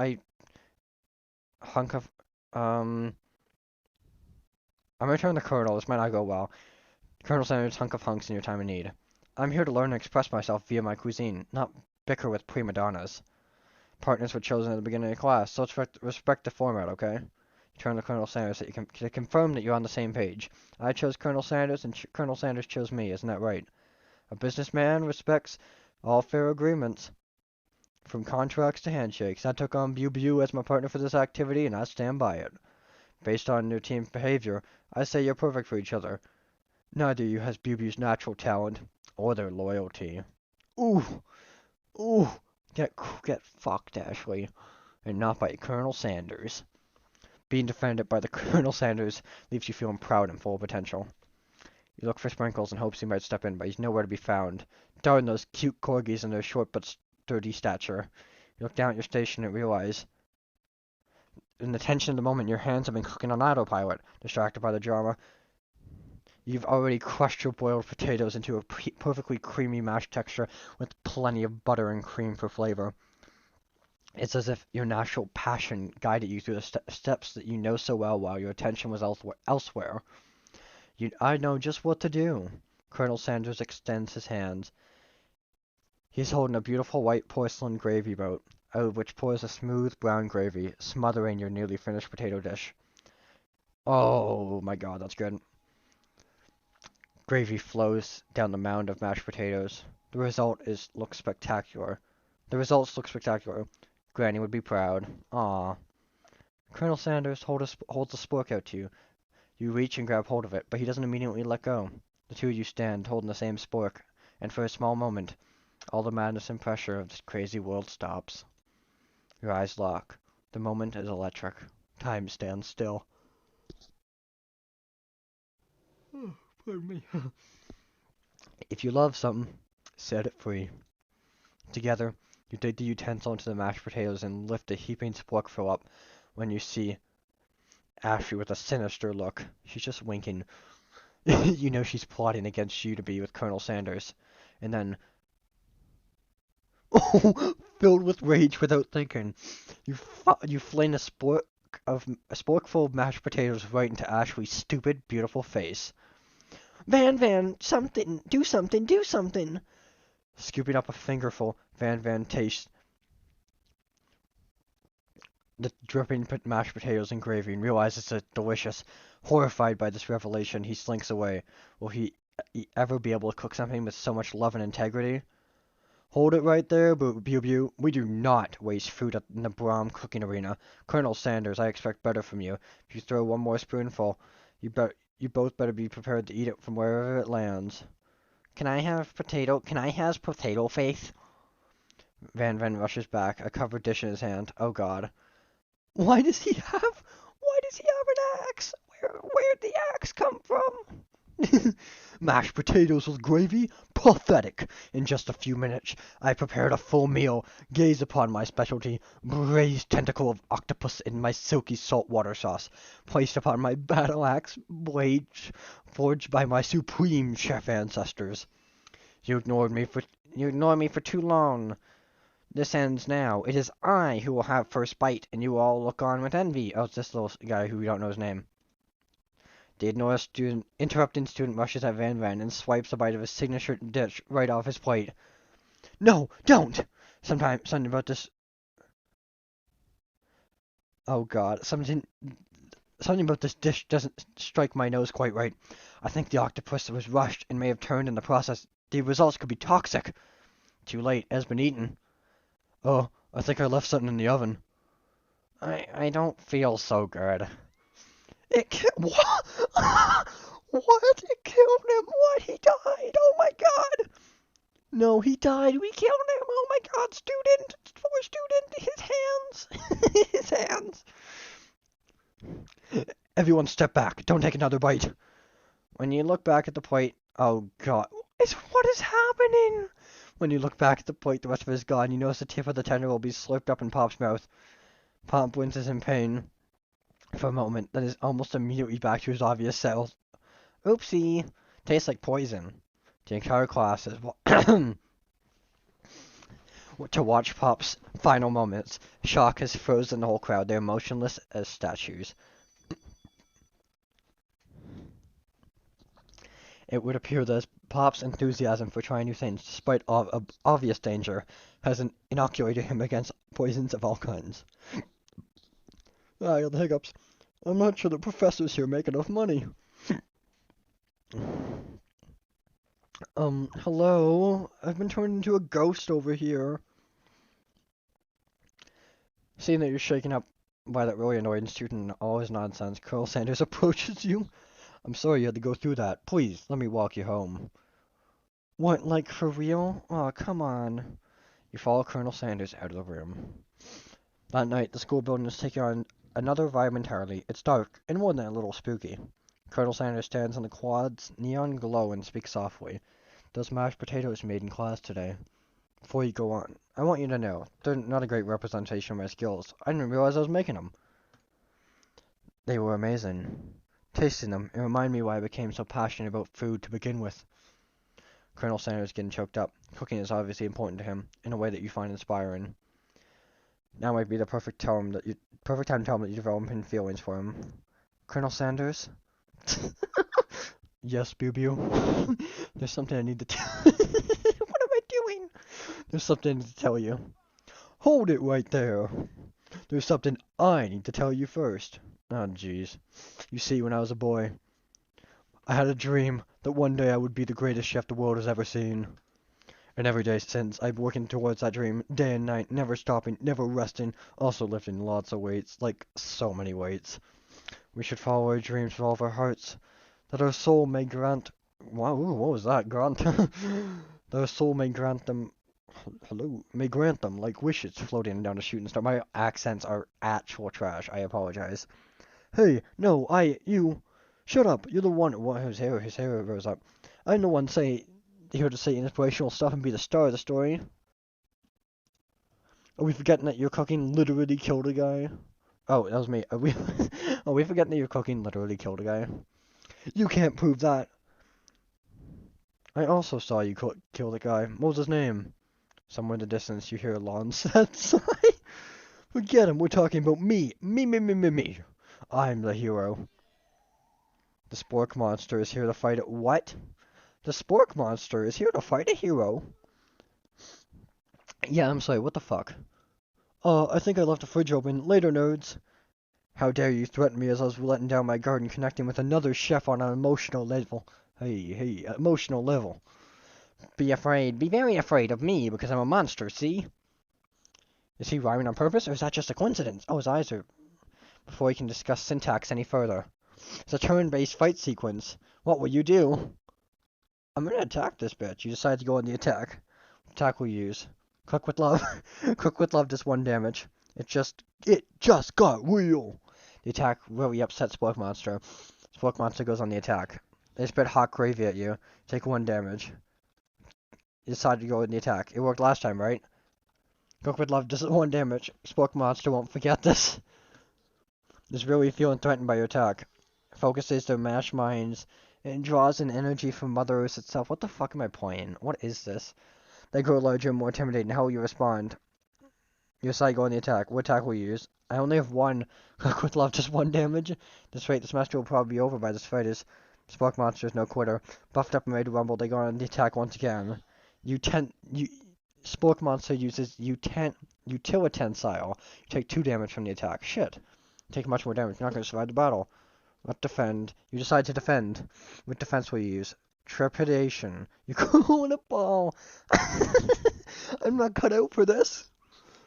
hunk of, I'm gonna turn the Colonel. This might not go well. Colonel Sanders, hunk of hunks in your time of need. I'm here to learn and express myself via my cuisine, not bicker with prima donnas. Partners were chosen at the beginning of class, so respect the format, okay? Turn to Colonel Sanders so you can confirm that you're on the same page. I chose Colonel Sanders, and Colonel Sanders chose me, isn't that right? A businessman respects all fair agreements, from contracts to handshakes. I took on Bu as my partner for this activity, and I stand by it. Based on your team's behavior, I say you're perfect for each other. Neither of you has Bu's natural talent, or their loyalty. Ooh! Ooh! Get fucked, Ashley. And not by Colonel Sanders. Being defended by the Colonel Sanders leaves you feeling proud and full of potential. You look for Sprinkles and hopes he might step in, but he's nowhere to be found. Darn those cute corgis and their short but sturdy stature. You look down at your station and realize, in the tension of the moment, your hands have been cooking on autopilot. Distracted by the drama, you've already crushed your boiled potatoes into a perfectly creamy mashed texture with plenty of butter and cream for flavor. It's as if your natural passion guided you through the steps that you know so well while your attention was elsewhere. I know just what to do. Colonel Sanders extends his hands. He's holding a beautiful white porcelain gravy boat, out of which pours a smooth brown gravy, smothering your nearly finished potato dish. Oh my god, that's good. Gravy flows down the mound of mashed potatoes. The result is looks spectacular. The results look spectacular. Granny would be proud. Ah. Colonel Sanders holds a spork out to you. You reach and grab hold of it, but he doesn't immediately let go. The two of you stand holding the same spork, and for a small moment, all the madness and pressure of this crazy world stops. Your eyes lock. The moment is electric. Time stands still. Pardon me. If you love something, set it free. Together, you dig the utensil into the mashed potatoes and lift a heaping sporkful up when you see Ashley with a sinister look. She's just winking. You know she's plotting against you to be with Colonel Sanders. And then, filled with rage without thinking, you fling a sporkful of mashed potatoes right into Ashley's stupid, beautiful face. Van, something, do something, do something! Scooping up a fingerful, Van tastes the dripping mashed potatoes and gravy and realizes it's delicious. Horrified by this revelation, he slinks away. Will he ever be able to cook something with so much love and integrity? Hold it right there, Bew. We do not waste food in the Brom cooking arena. Colonel Sanders, I expect better from you. If you throw one more spoonful, you both better be prepared to eat it from wherever it lands. Can I have potato face? Van rushes back, a covered dish in his hand. Oh god. Why does he have an axe? Where'd the axe come from? Mashed potatoes with gravy? Pathetic! In just a few minutes, I prepared a full meal. Gaze upon my specialty, braised tentacle of octopus in my silky saltwater sauce, placed upon my battle axe blades forged by my supreme chef ancestors. You ignored me for too long. This ends now. It is I who will have first bite, and you all look on with envy. Oh, it's this little guy who we don't know his name. The interrupting student rushes at Van and swipes a bite of his signature dish right off his plate. No, don't! Something about this. Oh god, something about this dish doesn't strike my nose quite right. I think the octopus was rushed and may have turned in the process. The results could be toxic. Too late, it has been eaten. Oh, I think I left something in the oven. I don't feel so good. What? What? It killed him. What? He died. Oh my god. No, he died. We killed him. Oh my god, student. Poor student. His hands. His hands. Everyone step back. Don't take another bite. When you look back at the plate, oh god. What is happening? When you look back at the plate, the rest of it is gone. You notice the tip of the tentacle will be slurped up in Pop's mouth. Pop winces in pain for a moment, then is almost immediately back to his obvious self. Oopsie. Tastes like poison. The entire class is to watch Pop's final moments. Shock has frozen the whole crowd. They are motionless as statues. It would appear that Pop's enthusiasm for trying new things, despite obvious danger, has inoculated him against poisons of all kinds. I got the hiccups. I'm not sure the professors here make enough money. Hello? I've been turned into a ghost over here. Seeing that you're shaken up by that really annoying student and all his nonsense, Colonel Sanders approaches you. I'm sorry you had to go through that. Please, let me walk you home. What, like for real? Aw, come on. You follow Colonel Sanders out of the room. That night, the school building is taking on another vibe entirely. It's dark, and more than a little spooky. Colonel Sanders stands on the quad's neon glow and speaks softly. Those mashed potatoes made in class today. Before you go on, I want you to know, they're not a great representation of my skills. I didn't realize I was making them. They were amazing. Tasting them, it reminded me why I became so passionate about food to begin with. Colonel Sanders getting choked up. Cooking is obviously important to him, in a way that you find inspiring. Now might be the perfect time to tell him that you develop feelings for him. Colonel Sanders? Yes, Bew. There's something I need to tell What am I doing? There's something I need to tell you. Hold it right there. There's something I need to tell you first. Oh, jeez. You see, when I was a boy, I had a dream that one day I would be the greatest chef the world has ever seen. And every day since, I've been working towards that dream, day and night, never stopping, never resting, also lifting lots of weights, like so many weights. We should follow our dreams with all of our hearts, that our soul may grant. Wow, ooh, what was that? Grant. That our soul may grant them. Hello, may grant them like wishes floating down a shooting star. My accents are actual trash. I apologize. Hey, no, you. Shut up. You're the one. What? His hair rose up. I'm the one here to say inspirational stuff and be the star of the story. Are we forgetting that your cooking literally killed a guy? Oh, that was me. Are we forgetting that your cooking literally killed a guy? You can't prove that. I also saw you kill the guy. What was his name? Somewhere in the distance, you hear a lawn set sigh. Forget him. We're talking about me. Me. I'm the hero. The Spork Monster is here to fight it. What? The Spork Monster is here to fight a hero? Yeah, I'm sorry. What the fuck? I think I left the fridge open. Later, nerds. How dare you threaten me as I was letting down my guard and connecting with another chef on an emotional level. Hey, emotional level. Be afraid, be very afraid of me because I'm a monster, see? Is he rhyming on purpose, or is that just a coincidence? Oh, his eyes are... Before we can discuss syntax any further. It's a turn-based fight sequence. What will you do? I'm gonna attack this bitch. You decide to go on the attack. What attack will you use? Cook with love. Cook with love does 1 damage. It just got real. The attack really upsets Spork Monster. Spork Monster goes on the attack. They spit hot gravy at you. Take 1 damage. You decide to go on the attack. It worked last time, right? Cook with love does 1 damage. Spork Monster won't forget this. Is really feeling threatened by your attack. Focuses their mashed minds and draws in energy from Mother Earth itself. What the fuck am I playing? What is this? They grow larger and more intimidating. How will you respond? You decide to go on the attack. What attack will you use? I only have 1. Cook with love, just 1 damage. This rate, this master will probably be over by this fight. Spark Monster is no quitter. Buffed up and ready to rumble, they go on the attack once again. Spork Monster uses utilitensile. You take 2 damage from the attack. Shit. You take much more damage. You're not going to survive the battle. What defend? You decide to defend. What defense will you use? Trepidation. You go in a ball. I'm not cut out for this.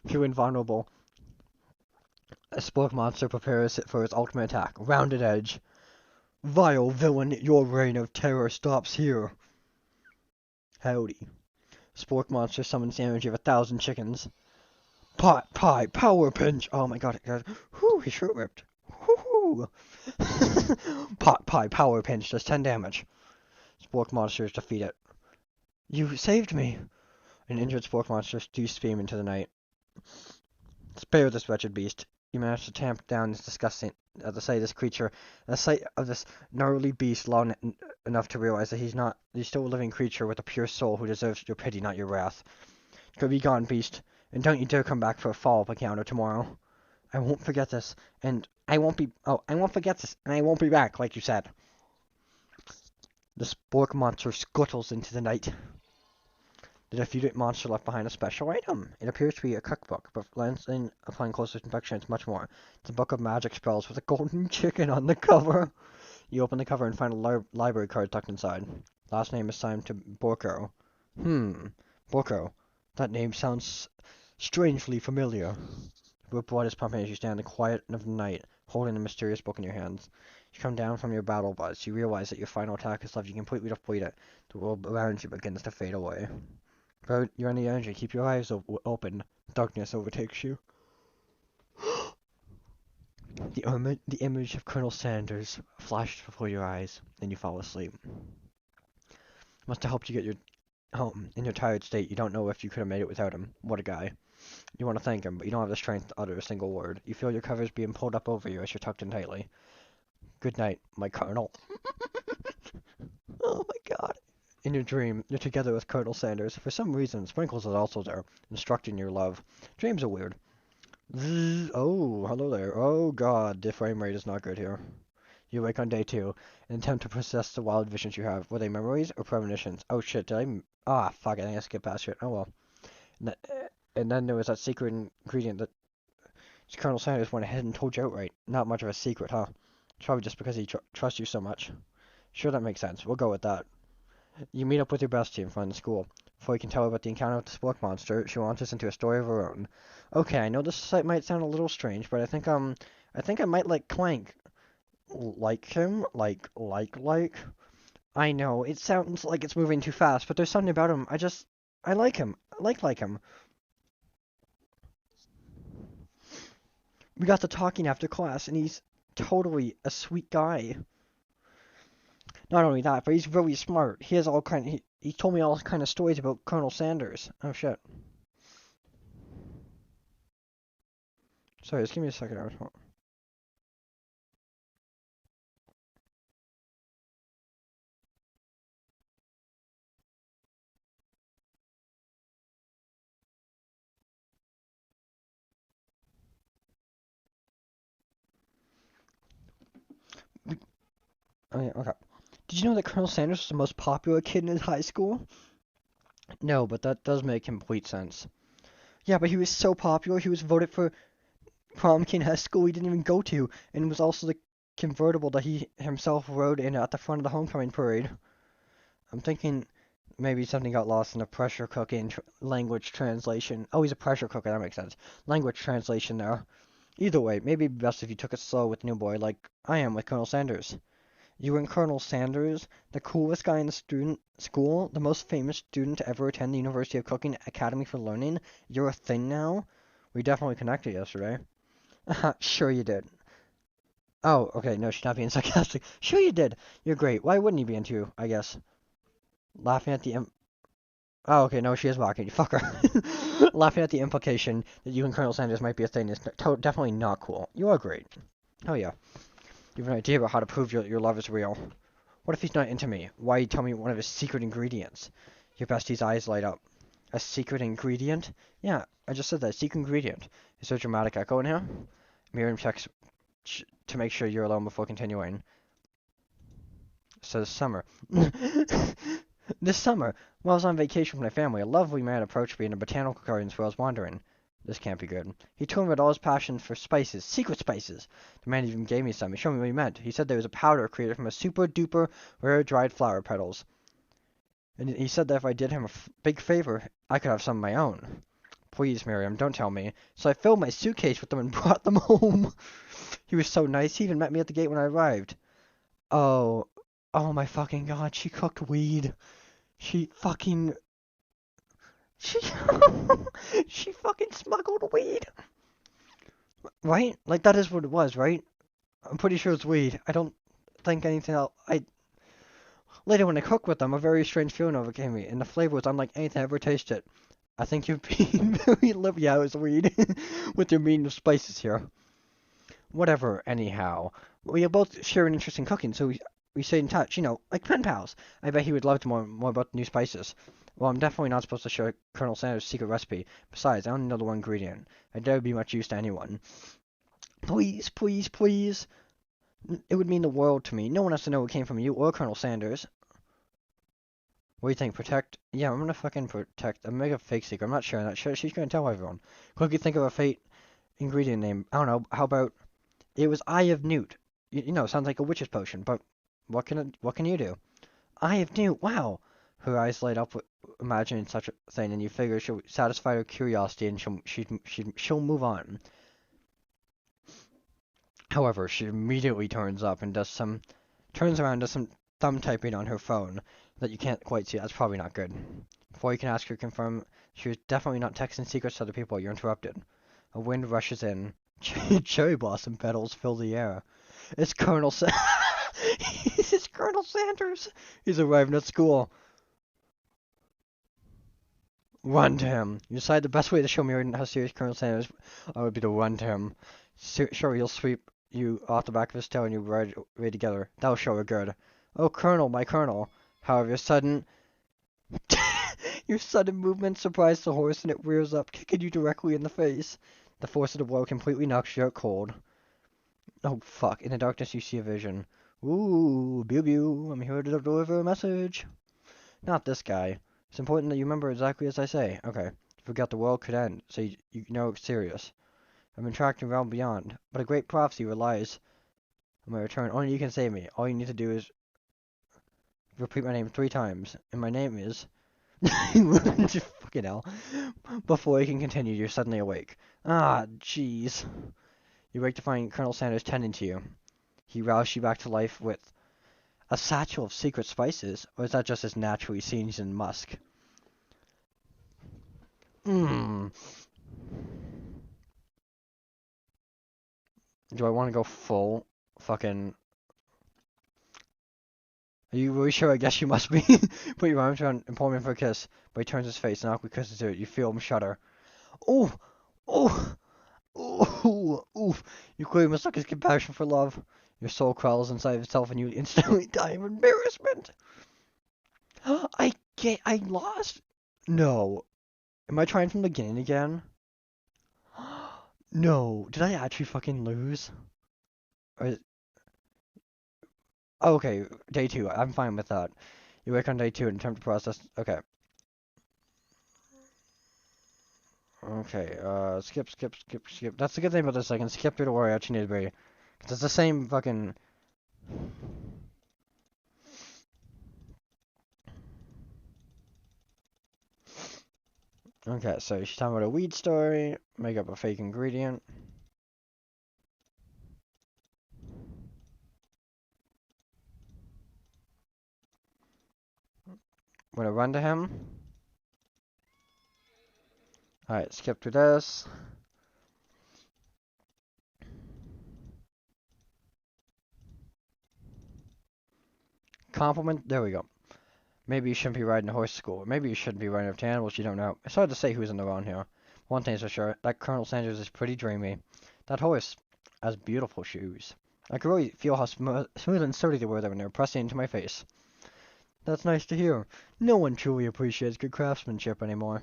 You're invulnerable. A Spork Monster prepares it for its ultimate attack. Rounded Edge. Vile villain, your reign of terror stops here. Howdy. Spork Monster summons the energy of 1,000 chickens. Pot pie power pinch. Oh my god, guys. Whew, he short ripped. Whoo. Pot pie power pinch does 10 damage. Spork Monster is defeated. You saved me. An injured Spork Monster stews Spearman into the night. Spare this wretched beast. You managed to tamp down this disgusting, at the sight of this creature, at the sight of this gnarly beast long enough to realize that he's still a living creature with a pure soul who deserves your pity, not your wrath. Go be gone, beast, and don't you dare come back for a follow-up encounter tomorrow. I won't forget this, and I won't forget this, and I won't be back, like you said. The Spork Monster scuttles into the night. The defeated monster left behind a special item. It appears to be a cookbook, but glancing upon closer inspection, it's much more. It's a book of magic spells with a golden chicken on the cover. You open the cover and find a library card tucked inside. Last name assigned to Borko. Borko. That name sounds strangely familiar. Your blood is pumping as you stand in the quiet of the night, holding the mysterious book in your hands. You come down from your battle buzz. You realize that your final attack has left you completely depleted. The world around you begins to fade away. Bro, you're in the energy. Keep your eyes open. Darkness overtakes you. The image of Colonel Sanders flashed before your eyes, and you fall asleep. Must have helped you get your home. In your tired state, you don't know if you could have made it without him. What a guy. You want to thank him, but you don't have the strength to utter a single word. You feel your covers being pulled up over you as you're tucked in tightly. Good night, my Colonel. Oh my god. In your dream, you're together with Colonel Sanders. For some reason, Sprinkles is also there, instructing your love. Dreams are weird. Oh, hello there. Oh god, the frame rate is not good here. You wake on day 2 and attempt to process the wild visions you have. Were they memories or premonitions? Oh shit, did I... Ah, fuck, I think I skipped past it. Oh well. And then there was that secret ingredient that So Colonel Sanders went ahead and told you outright. Not much of a secret, huh? It's probably just because he trusts you so much. Sure, that makes sense. We'll go with that. You meet up with your bestie in front of the school. Before you can tell her about the encounter with the spork monster, she launches into a story of her own. Okay, I know this might sound a little strange, but I think I might like Clank. Like him? Like? I know, it sounds like it's moving too fast, but there's something about him. I like him. I like him. We got to talking after class, and he's totally a sweet guy. Not only that, but he's really smart. He has all kind. He told me all kind of stories about Colonel Sanders. Oh shit. Sorry, just give me a second. Oh yeah, okay. Did you know that Colonel Sanders was the most popular kid in his high school? No, but that does make complete sense. Yeah, but he was so popular, he was voted for prom king at a school he didn't even go to, and was also the convertible that he himself rode in at the front of the homecoming parade. I'm thinking maybe something got lost in the pressure cooking language translation. Oh, he's a pressure cooker, that makes sense. Language translation there. Either way, maybe it'd be best if you took it slow with New Boy, like I am with Colonel Sanders. You and Colonel Sanders, the coolest guy in the student school, the most famous student to ever attend the University of Cooking Academy for Learning. You're a thing now? We definitely connected yesterday. Sure you did. Oh, okay, no, she's not being sarcastic. Sure you did. You're great. Why wouldn't he be into you, I guess? Laughing at the Oh, okay, no, she is mocking you. Fuck her. Laughing at the implication that you and Colonel Sanders might be a thing is definitely not cool. You are great. Oh yeah. You have an idea about how to prove your love is real. What if he's not into me? Why tell me one of his secret ingredients? Your bestie's eyes light up. A secret ingredient? Yeah, I just said that. Secret ingredient. Is there a dramatic echo in here? Miriam checks to make sure you're alone before continuing. Says summer. This summer, while I was on vacation with my family, a lovely man approached me in the botanical gardens where I was wandering. This can't be good. He told me about all his passion for spices, secret spices. The man even gave me some. He showed me what he meant. He said there was a powder created from a super duper rare dried flower petals. And he said that if I did him a big favor, I could have some of my own. Please, Miriam, don't tell me. So I filled my suitcase with them and brought them home. He was so nice. He even met me at the gate when I arrived. Oh, oh my fucking god, she cooked weed. She fucking she she fucking smuggled weed. Right? Like that is what it was, right? I'm pretty sure it's weed. I don't think anything else. I later when I cooked with them, a very strange feeling overcame me, and the flavor was unlike anything I ever tasted. I think you've been very liberal. Yeah, it was weed with your meaning of spices here. Whatever. Anyhow, we are both share an interest in cooking, so we stayed in touch. You know, like pen pals. I bet he would love to more about the new spices. Well, I'm definitely not supposed to share Colonel Sanders' secret recipe. Besides, I only know the one ingredient. I doubt it would be much use to anyone. Please, please, please. It would mean the world to me. No one has to know it came from you or Colonel Sanders. What do you think? Protect? Yeah, I'm gonna fucking protect. I'm gonna make a fake secret. I'm not sharing that shit. She's gonna tell everyone. Quickly think of a fake ingredient name. I don't know. How about it was Eye of Newt? You know, sounds like a witch's potion. But what can you do? Eye of Newt. Wow. Her eyes light up with imagining such a thing, and you figure she'll satisfy her curiosity and she'll move on. However, she immediately turns around, does some thumb typing on her phone that you can't quite see. That's probably not good. Before you can ask her to confirm, she was definitely not texting secrets to other people. You're interrupted. A wind rushes in. Cherry blossom petals fill the air. It's Colonel It's Colonel Sanders. He's arriving at school. Run to him. You decide the best way to show me how serious Colonel Sanders would be to run to him. Sure, he'll sweep you off the back of his tail and you ride away together. That'll show her good. Oh, Colonel, my Colonel. However, your sudden movement surprised the horse and it rears up, kicking you directly in the face. The force of the blow completely knocks you out cold. Oh, fuck. In the darkness, you see a vision. Ooh, pew pew. I'm here to deliver a message. Not this guy. It's important that you remember exactly as I say. Okay. Forgot the world could end, so you know it's serious. I've been tracked around beyond, but a great prophecy relies on my return. Only you can save me. All you need to do is repeat my name 3 times, and my name is... Fucking hell. Before you can continue, you're suddenly awake. Ah, jeez. You wake to find Colonel Sanders tending to you. He roused you back to life with a satchel of secret spices, or is that just his naturally seasoned musk? Mmm. Do I want to go full fucking... Are you really sure? I guess you must be. Put your arms around and pull him in for a kiss, but he turns his face and awkward kisses to it. You feel him shudder. Oh! Oh! Oh! Oof! You clearly mistook his compassion for love. Your soul crawls inside of itself and you instantly die of embarrassment. I lost? No. Am I trying from the beginning again? No. Did I actually fucking lose? Or oh, okay, day 2. I'm fine with that. You wake on day 2 and attempt to process. Okay. Okay, skip. That's the good thing about this. I can skip through to where I actually need to be. 'Cause it's the same fucking... Okay, so she's talking about a weed story. Make up a fake ingredient. I'm gonna run to him. Alright, skip through this. Compliment. There we go. Maybe you shouldn't be riding a horse to school. Or maybe you shouldn't be riding up to animals you don't know. It's hard to say who's in the wrong here. One thing's for sure, that Colonel Sanders is pretty dreamy. That horse has beautiful shoes. I can really feel how smooth and sturdy they were there when they were pressing into my face. That's nice to hear. No one truly appreciates good craftsmanship anymore.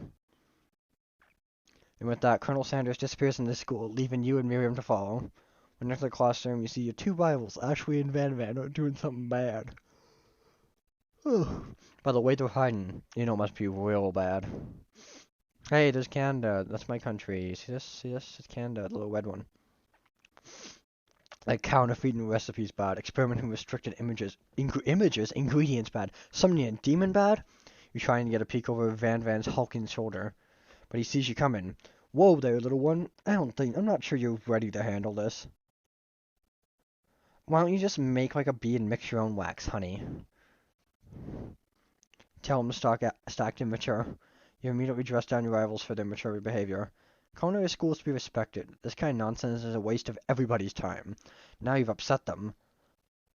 And with that, Colonel Sanders disappears in the school, leaving you and Miriam to follow. When next to the classroom, you see your 2 rivals, Ashley and Van Van, are doing something bad. By the way they're hiding, you know it must be real bad. Hey, there's Canada. That's my country. See this? See this? It's Canada, the little red one. Like counterfeiting recipes bad, experimenting with restricted ingredients bad, summoning a demon bad. You're trying to get a peek over Van Van's hulking shoulder, but he sees you coming. Whoa there, little one. I'm not sure you're ready to handle this. Why don't you just make like a bee and mix your own wax, honey? Tell him to stack and mature. You immediately dress down your rivals for their mature behavior. Culinary schools to be respected. This kind of nonsense is a waste of everybody's time. Now you've upset them.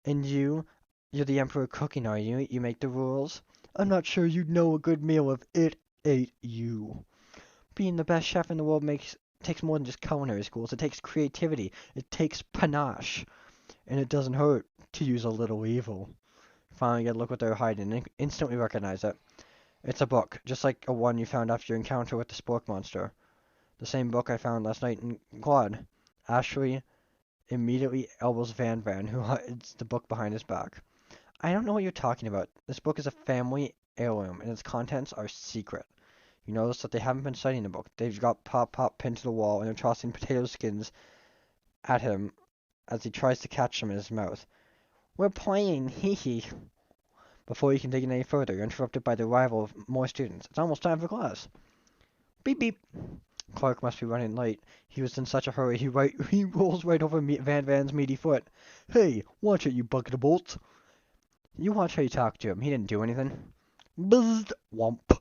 And you're the emperor cooking, are you? You make the rules? I'm not sure you'd know a good meal if it ate you. Being the best chef in the world takes more than just culinary schools. It takes creativity. It takes panache. And it doesn't hurt to use a little evil. Finally get a look what they're hiding and instantly recognize it. It's a book, just like a one you found after your encounter with the spork monster. The same book I found last night in quad. Ashley immediately elbows Van Van, who hides the book behind his back. I don't know what you're talking about. This book is a family heirloom, and its contents are secret. You notice that they haven't been studying the book. They've got Pop pinned to the wall, and they're tossing potato skins at him as he tries to catch them in his mouth. We're playing, hee hee. Before you can dig in any further, you're interrupted by the arrival of more students. It's almost time for class. Beep beep. Clark must be running late. He was in such a hurry, he rolls right over Van Van's meaty foot. Hey, watch it, you bucket of bolts. You watch how you talk to him. He didn't do anything. Bzzzt, womp.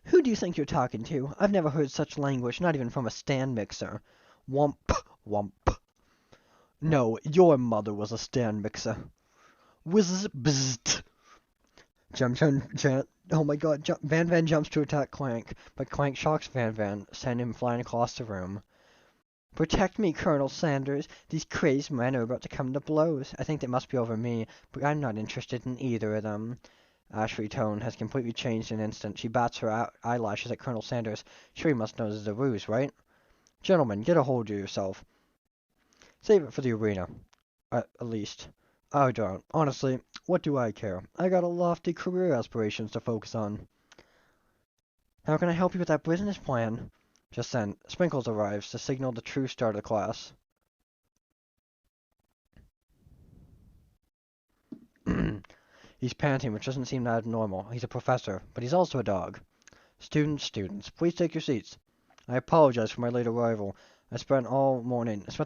Who do you think you're talking to? I've never heard such language, not even from a stand mixer. Womp, womp. No, your mother was a stand mixer. Whizz, bzzzt. Oh my god, Van Van jumps to attack Clank, but Clank shocks Van Van, sending him flying across the room. Protect me, Colonel Sanders. These crazed men are about to come to blows. I think they must be over me, but I'm not interested in either of them. Ashley's tone has completely changed in an instant. She bats her eyelashes at Colonel Sanders. Sure, he must know this is a ruse, right? Gentlemen, get a hold of yourself. Save it for the arena. At least. I don't. Honestly, what do I care? I got a lofty career aspirations to focus on. How can I help you with that business plan? Just then, Sprinkles arrives to signal the true start of the class. He's panting, which doesn't seem that normal. He's a professor, but he's also a dog. Students, please take your seats. I apologize for my late arrival. I spent the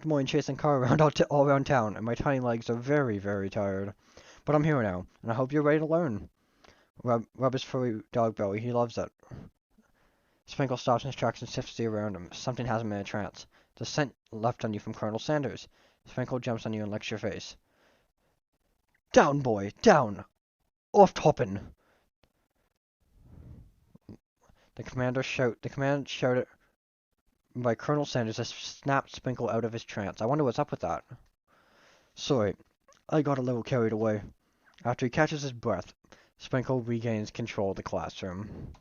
morning chasing car around all around town, and my tiny legs are very, very tired. But I'm here now, and I hope you're ready to learn. Rub his furry dog belly. He loves it. Sprinkle stops in his tracks and sniffs the air around him. Something has him in a trance. The scent left on you from Colonel Sanders. Sprinkle jumps on you and licks your face. Down, boy, down! Off toppin'! The command shouted by Colonel Sanders has snapped Sprinkle out of his trance. I wonder what's up with that. Sorry, I got a little carried away. After he catches his breath, Sprinkle regains control of the classroom.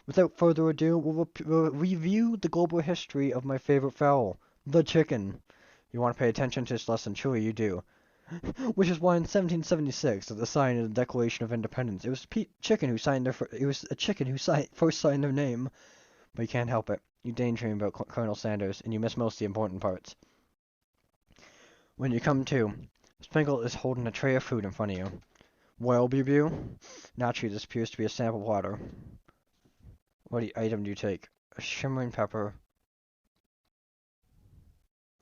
Without further ado, we'll review the global history of my favorite fowl, the chicken. You want to pay attention to this lesson, surely you do. Which is why in 1776, at the signing of the Declaration of Independence, it was a chicken who first signed their name. But you can't help it. You daydream about Colonel Sanders, and you miss most of the important parts. When you come to, Sprinkle is holding a tray of food in front of you. Well, Bew, naturally this appears to be a sample platter. What item do you take? A shimmering pepper.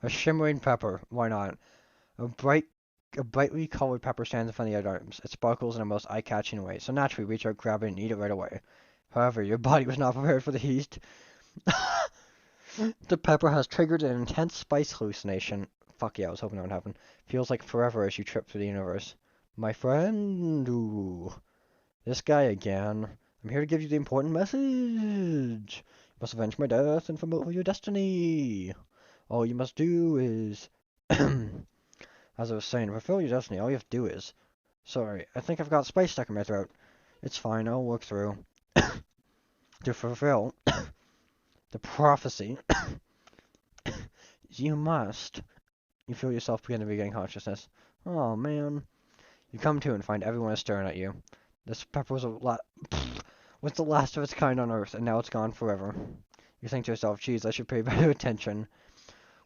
A shimmering pepper, why not? A brightly colored pepper stands in front of the other items. It sparkles in a most eye-catching way, so naturally reach out, grab it, and eat it right away. However, your body was not prepared for the heat. The pepper has triggered an intense spice hallucination. Fuck yeah, I was hoping that would happen. Feels like forever as you trip through the universe. My friend, ooh, this guy again. I'm here to give you the important message. You must avenge my death and fulfill your destiny. All you must do is... As I was saying, to fulfill your destiny, all you have to do is... Sorry, I think I've got spice stuck in my throat. It's fine, I'll work through. To fulfill the prophecy, you must... You feel yourself begin to regain consciousness. Oh, man. You come to and find everyone is staring at you. This pepper was was the last of its kind on Earth, and now it's gone forever. You think to yourself, geez, I should pay better attention.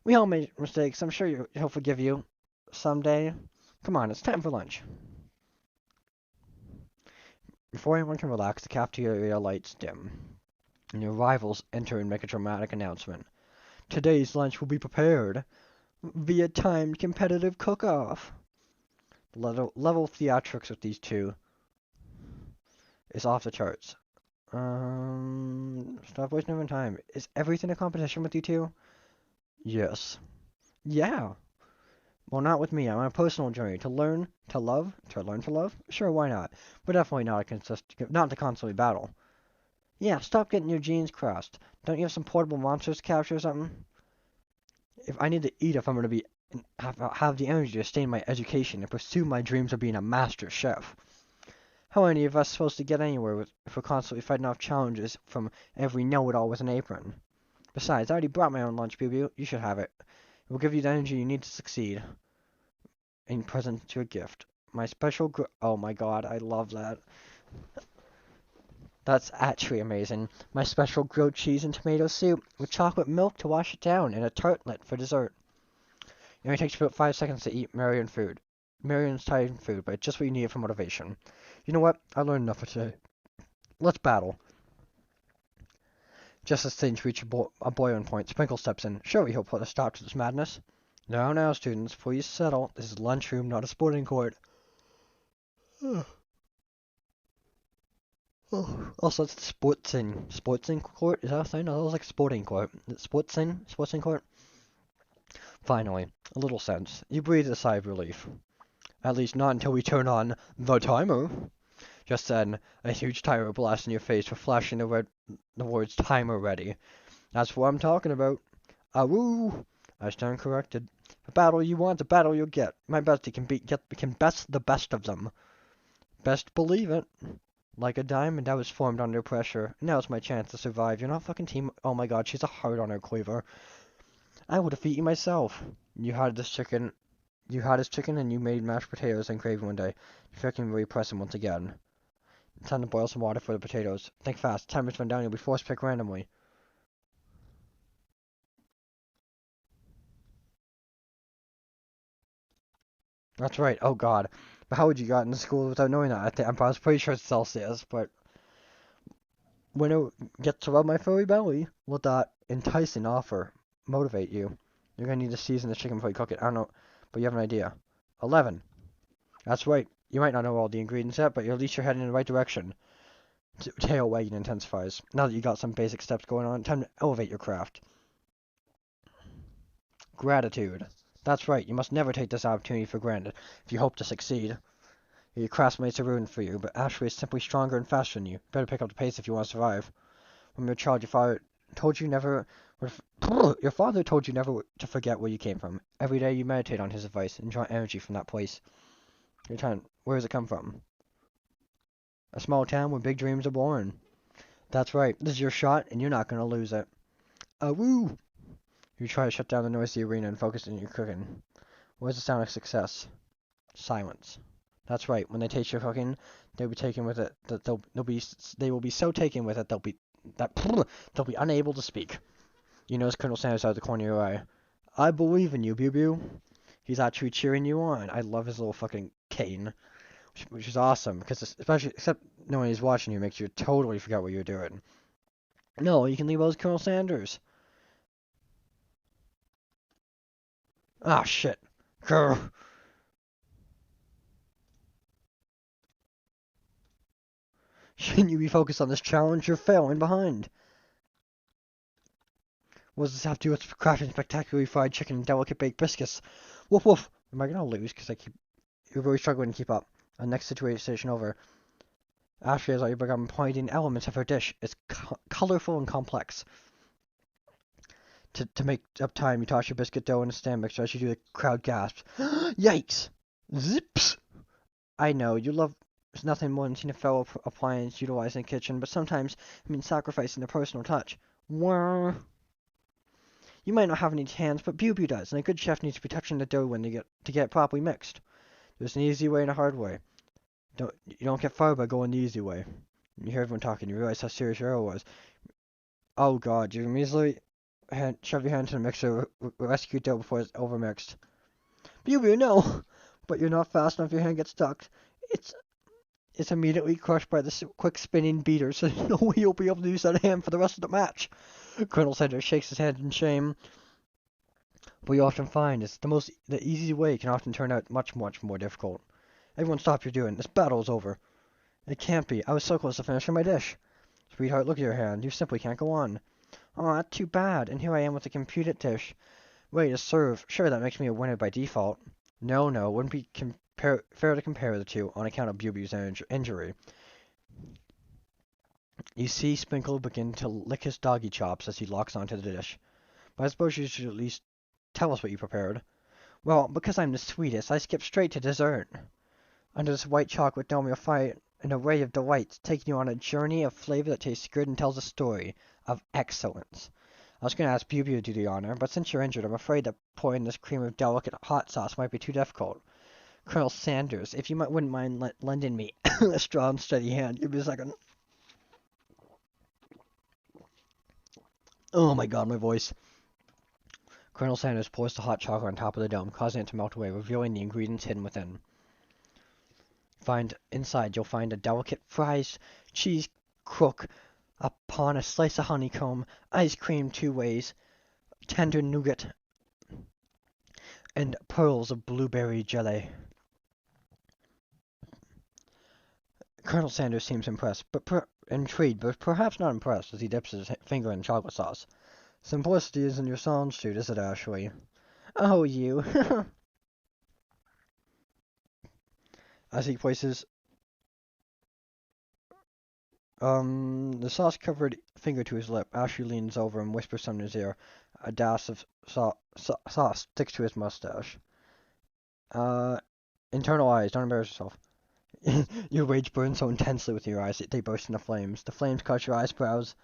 We all made mistakes. I'm sure he'll forgive you someday. Come on, it's time for lunch. Before anyone can relax, the cafeteria lights dim, and your rivals enter and make a dramatic announcement. Today's lunch will be prepared via timed competitive cook-off. Level theatrics with these two is off the charts. Stop wasting your time. Is everything a competition with you two? Yes. Yeah. Well, not with me. I'm on a personal journey to learn to love. Sure, why not? But definitely not to constantly battle. Yeah, stop getting your genes crossed. Don't you have some portable monsters to capture or something? If I need to eat if I'm going to have the energy to stay in my education and pursue my dreams of being a master chef. How are any of us supposed to get anywhere if we're constantly fighting off challenges from every know-it-all with an apron? Besides, I already brought my own lunch, Boo. You should have it. It will give you the energy you need to succeed. In present to a gift. My special oh my god, I love that. That's actually amazing. My special grilled cheese and tomato soup with chocolate milk to wash it down and a tartlet for dessert. It only takes about 5 seconds to eat Marion's Thai food, but it's just what you need for motivation. You know what? I learned enough for today. Let's battle. Just as things reach a boiling point, Sprinkle steps in. Surely he'll put a stop to this madness. Now, students, please settle. This is lunchroom, not a sporting court. Also, it's the sportsing court? Is that a thing? No, that was like sporting court. Sportsing court? Finally, a little sense. You breathe a sigh of relief. At least not until we turn on the timer. Just then, a huge timer blasts in your face for flashing the words timer ready. That's what I'm talking about. Awoo! I stand corrected. A battle you want, a battle you'll get. My bestie can best the best of them. Best believe it. Like a diamond, I was formed under pressure. Now it's my chance to survive. You're not fucking team. Oh my god, she's a hard on her cleaver. I will defeat you myself. You had this chicken, and you made mashed potatoes and gravy one day. You fucking really press him once again. Time to boil some water for the potatoes. Think fast. Timer's run down. You'll be forced to pick randomly. That's right. Oh God. But how would you got into school without knowing that? I was pretty sure it's Celsius, but when it gets to rub my furry belly, let that enticing offer motivate you. You're gonna need to season the chicken before you cook it. I don't know, but you have an idea. 11. That's right. You might not know all the ingredients yet, but at least you're heading in the right direction. Tail wagging intensifies. Now that you got some basic steps going on, time to elevate your craft. Gratitude. That's right. You must never take this opportunity for granted if you hope to succeed. Your classmates are rooting for you, but Ashley is simply stronger and faster than you. Better pick up the pace if you want to survive. When you were a child, your father told you never. Your father told you never to forget where you came from. Every day you meditate on his advice and draw energy from that place. Your time. Where does it come from? A small town where big dreams are born. That's right. This is your shot, and you're not gonna lose it. Woo! You try to shut down the noisy arena and focus on your cooking. What is the sound of success? Silence. That's right. When they taste your cooking, they'll be taken with it. That they will be so taken with it they'll be unable to speak. You notice Colonel Sanders out of the corner of your eye. I believe in you, Bew Bew. He's actually cheering you on. I love his little fucking cane, which is awesome because especially except knowing he's watching you makes you totally forget what you're doing. No, you can leave those Colonel Sanders. Ah, shit. Grr. Shouldn't you be focused on this challenge? You're failing behind. What does this have to do with crafting spectacularly fried chicken and delicate baked biscuits? Woof woof. Am I gonna lose? Because you're really struggling to keep up. Next situation over. Ashley has already begun pointing elements of her dish. It's colorful and complex. To make up time, you toss your biscuit dough in a stand mixer as you do the crowd gasps. Yikes! Zips! I know, you love there's nothing more than seeing a fellow appliance utilized in the kitchen, but sometimes it means sacrificing the personal touch. Wah. You might not have any hands, but Bew Bew does, and a good chef needs to be touching the dough when to get it properly mixed. There's an easy way and a hard way. You don't get far by going the easy way. You hear everyone talking, you realize how serious your error was. Oh God, you immediately shove your hand into the mixer, rescue dough before it's overmixed. Bew Bew, no! But you're not fast enough, your hand gets stuck. It's immediately crushed by the quick spinning beater, so there's no way you'll be able to use that hand for the rest of the match. Colonel Sanders shakes his head in shame. But you often find the easy way can often turn out much, much more difficult. Everyone stop what you're doing. This battle is over. It can't be. I was so close to finishing my dish. Sweetheart, look at your hand. You simply can't go on. Oh, that's too bad. And here I am with a computed dish. Ready to serve. Sure, that makes me a winner by default. No, no, wouldn't be fair to compare the two on account of Bew Bew's injury. You see Sprinkle begin to lick his doggy chops as he locks onto the dish. But I suppose you should at least tell us what you prepared. Well, because I'm the sweetest, I skip straight to dessert. Under this white chocolate dome, you'll find an array of delights, taking you on a journey of flavor that tastes good and tells a story of excellence. I was going to ask Bew Bew to do the honor, but since you're injured, I'm afraid that pouring this cream of delicate hot sauce might be too difficult. Colonel Sanders, if you wouldn't mind lending me a strong, steady hand, give me a second. Oh my God, my voice. Colonel Sanders pours the hot chocolate on top of the dome, causing it to melt away, revealing the ingredients hidden within. Inside, you'll find a delicate fries cheese crook upon a slice of honeycomb, ice cream 2 ways, tender nougat, and pearls of blueberry jelly. Colonel Sanders seems impressed, intrigued, but perhaps not impressed, as he dips his finger in chocolate sauce. Simplicity isn't your song suit, is it, Ashley? Oh, you. As he places the sauce-covered finger to his lip, Ashley leans over and whispers something in his ear. A dash of sauce sticks to his mustache. Internalize, don't embarrass yourself. Your rage burns so intensely with your eyes that they burst into flames. The flames cut your eyebrows.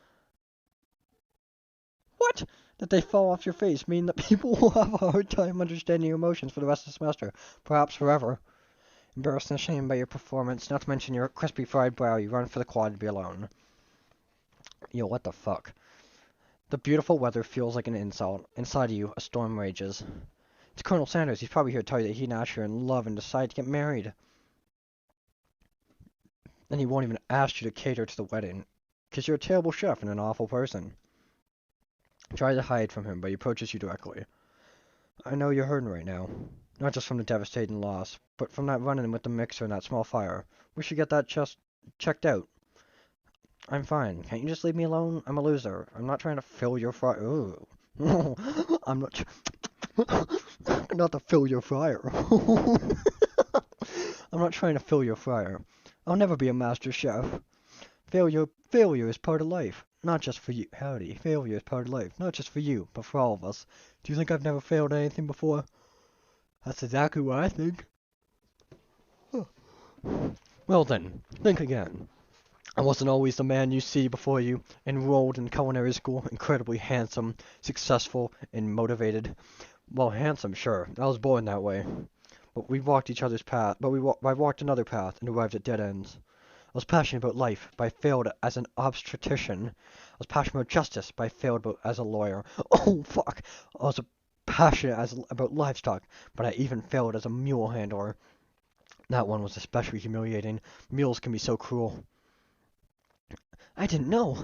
What? That they fall off your face mean that people will have a hard time understanding your emotions for the rest of the semester, perhaps forever. Embarrassed and ashamed by your performance, not to mention your crispy fried brow, you run for the quad to be alone. Yo, what the fuck? The beautiful weather feels like an insult. Inside of you, a storm rages. It's Colonel Sanders. He's probably here to tell you that he and Asher are in love and decided to get married. And he won't even ask you to cater to the wedding. Because you're a terrible chef and an awful person. Try to hide from him, but he approaches you directly. I know you're hurting right now. Not just from the devastating loss, but from that run-in with the mixer and that small fire. We should get that chest checked out. I'm fine. Can't you just leave me alone? I'm a loser. I'm not trying to fill your fire. Ooh. I'm not. Not to fill your fire. I'm not trying to fill your fire. I'll never be a master chef. Failure is part of life. Not just for you. Howdy. Failure is part of life. Not just for you, but for all of us. Do you think I've never failed at anything before? That's exactly what I think. Well then, think again. I wasn't always the man you see before you, enrolled in culinary school, incredibly handsome, successful, and motivated. Well, handsome, sure. I was born that way. But we walked each other's path. I walked another path and arrived at dead ends. I was passionate about life, but I failed as an obstetrician. I was passionate about justice, but I failed as a lawyer. Oh, fuck! I was passionate about livestock, but I even failed as a mule handler. That one was especially humiliating. Mules can be so cruel. I didn't know.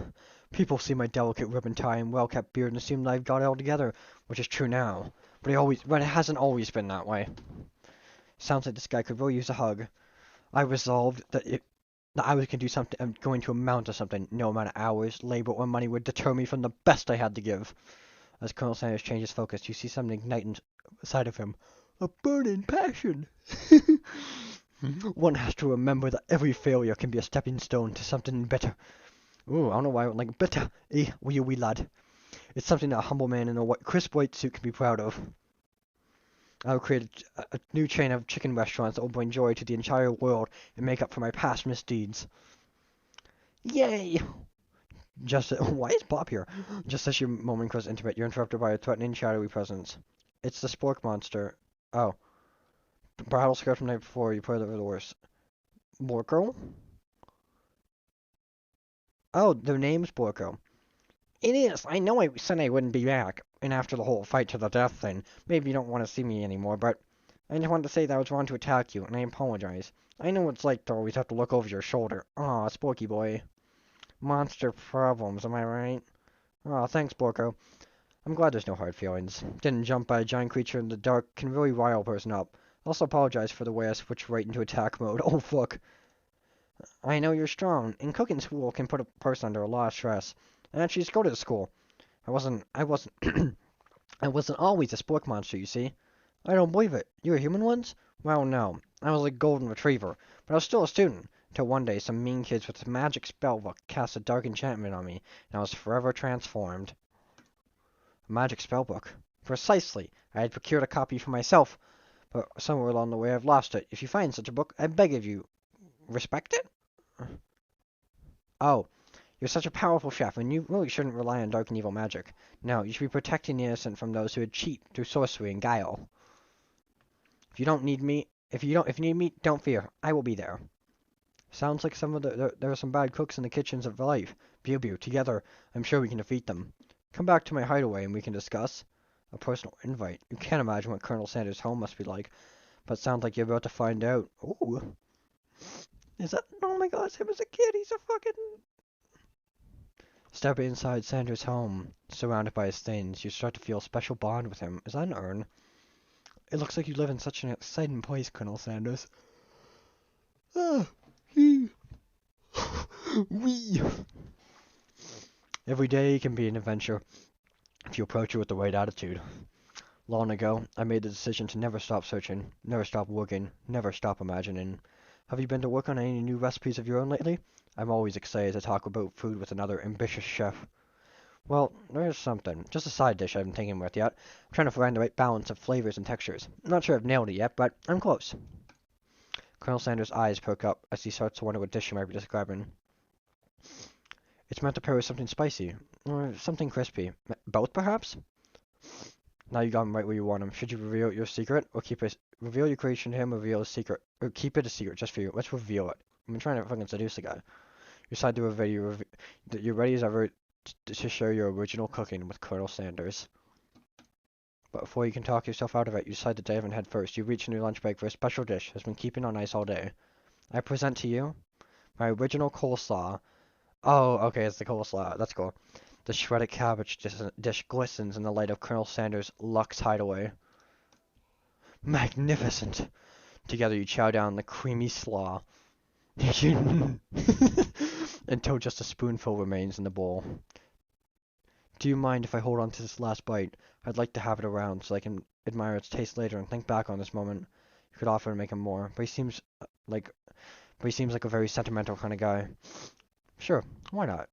People see my delicate ribbon tie and well-kept beard and assume that I've got it all together, which is true now. But it hasn't always been that way. Sounds like this guy could really use a hug. I resolved that I was going to amount to something. No amount of hours, labor, or money would deter me from the best I had to give. As Colonel Sanders changes focus, you see something ignite inside of him. A burning passion. One has to remember that every failure can be a stepping stone to something better. Ooh, I don't know why I don't like bitter. Wee lad. It's something that a humble man in a crisp white suit can be proud of. I will create a new chain of chicken restaurants that will bring joy to the entire world and make up for my past misdeeds. Yay! Why is Bob here? Just as your moment grows intimate, you're interrupted by a threatening, shadowy presence. It's the spork monster. Oh. Battle scarred from the night before, you put it over the worst. Borko? Oh, their name's Borko. It is. I know I said I wouldn't be back. And after the whole fight to the death thing, maybe you don't want to see me anymore, but I just wanted to say that I was wrong to attack you, and I apologize. I know what it's like to always have to look over your shoulder. Aw, Sporky boy. Monster problems, am I right? Aw, thanks, Borko. I'm glad there's no hard feelings. Getting jumped by a giant creature in the dark can really rile a person up. I also apologize for the way I switched right into attack mode. Oh, fuck. I know you're strong, and cooking school can put a person under a lot of stress. And actually, just go to the school. I wasn't I wasn't always a spork monster, you see. I don't believe it. You were human once? Well, no. I was a golden retriever, but I was still a student. Until one day, some mean kids with a magic spellbook cast a dark enchantment on me, and I was forever transformed. A magic spellbook? Precisely. I had procured a copy for myself, but somewhere along the way I've lost it. If you find such a book, I beg of you, respect it? Oh. You're such a powerful chef, and you really shouldn't rely on dark and evil magic. No, you should be protecting the innocent from those who would cheat through sorcery and guile. If you need me, don't fear. I will be there. Sounds like there are some bad cooks in the kitchens of life. Pew, together, I'm sure we can defeat them. Come back to my hideaway and we can discuss. A personal invite. You can't imagine what Colonel Sanders' home must be like, but it sounds like you're about to find out. Ooh. Is that? Oh my God, it's him as a kid. He's a fucking. Step inside Sanders' home, surrounded by his things. You start to feel a special bond with him. Is that an urn? It looks like you live in such an exciting place, Colonel Sanders. Wee. Every day can be an adventure if you approach it with the right attitude. Long ago, I made the decision to never stop searching, never stop working, never stop imagining. Have you been to work on any new recipes of your own lately? I'm always excited to talk about food with another ambitious chef. Well, there's something. Just a side dish I haven't taken with yet. I'm trying to find the right balance of flavors and textures. I'm not sure I've nailed it yet, but I'm close. Colonel Sanders' eyes perk up as he starts to wonder what dish he might be describing. It's meant to pair with something spicy, or something crispy. Both, perhaps? Now you got him right where you want him. Should you reveal your secret, or reveal your creation to him, reveal a secret, or keep it a secret just for you? Let's reveal it. I'm trying to fucking seduce the guy. You decide to reveal that you're ready as ever to share your original cooking with Colonel Sanders. But before you can talk yourself out of it, you decide to dive in head first. You reach in your lunch bag for a special dish has been keeping on ice all day. I present to you my original coleslaw. Oh, okay, it's the coleslaw. That's cool. The shredded cabbage dish glistens in the light of Colonel Sanders' Lux Hideaway. Magnificent! Together you chow down the creamy slaw until just a spoonful remains in the bowl. Do you mind if I hold on to this last bite? I'd like to have it around so I can admire its taste later and think back on this moment. You could offer to make him more, but like he seems like a very sentimental kind of guy. Sure, why not?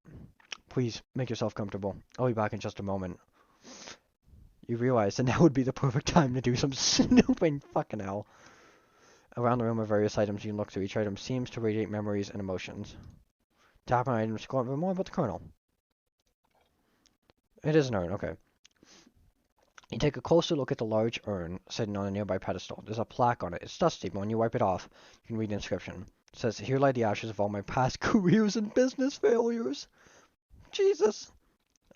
Please make yourself comfortable. I'll be back in just a moment. You realize that now would be the perfect time to do some snooping. Fucking hell. Around the room are various items you can look through. Each item seems to radiate memories and emotions. Tap on items to learn more about the Colonel. It is an urn, okay. You take a closer look at the large urn sitting on a nearby pedestal. There's a plaque on it. It's dusty, but when you wipe it off, you can read the inscription. It says, "Here lie the ashes of all my past careers and business failures." Jesus!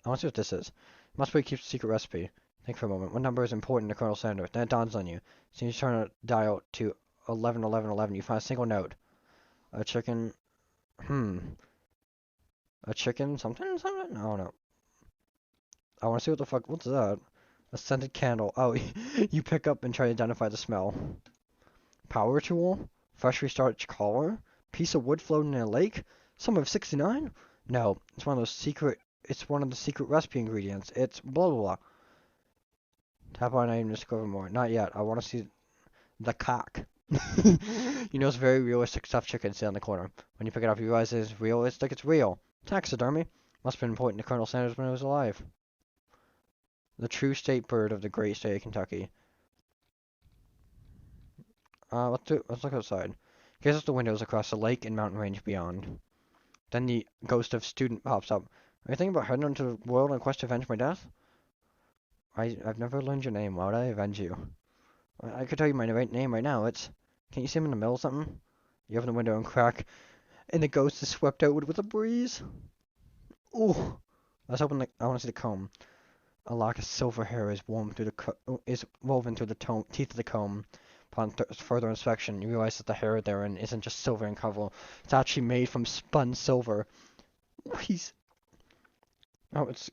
I want to see what this is. Must be keeps a secret recipe. Think for a moment. What number is important to Colonel Sanders? Then it dawns on you. So you turn a dial to 111111. You find a single note. A chicken. A chicken something? Something? I don't know. I want to see what the fuck. What's that? A scented candle. Oh, you pick up and try to identify the smell. Power tool? Freshly starched collar? Piece of wood floating in a lake? Sum of 69? No, it's one of those secret. It's one of the secret recipe ingredients. It's blah blah blah. Tap on item to discover more. Not yet. I want to see the cock. You know, it's very realistic stuffed chicken sitting on the corner. When you pick it up, you realize it's realistic. It's real. Taxidermy. Must have been important to Colonel Sanders when he was alive. The true state bird of the great state of Kentucky. Let's look outside. Gaze out the windows across the lake and mountain range beyond. Then the ghost of student pops up. Are you thinking about heading into the world in quest to avenge my death? I've never learned your name. Why would I avenge you? I could tell you my name right now. It's... Can't you see him in the middle of something? You open the window and crack, and the ghost is swept outward with a breeze. Ooh. I want to see the comb. A lock of silver hair is woven through the teeth of the comb. Upon further inspection, you realize that the hair therein isn't just silver in color. It's actually made from spun silver. He's... Oh, it's...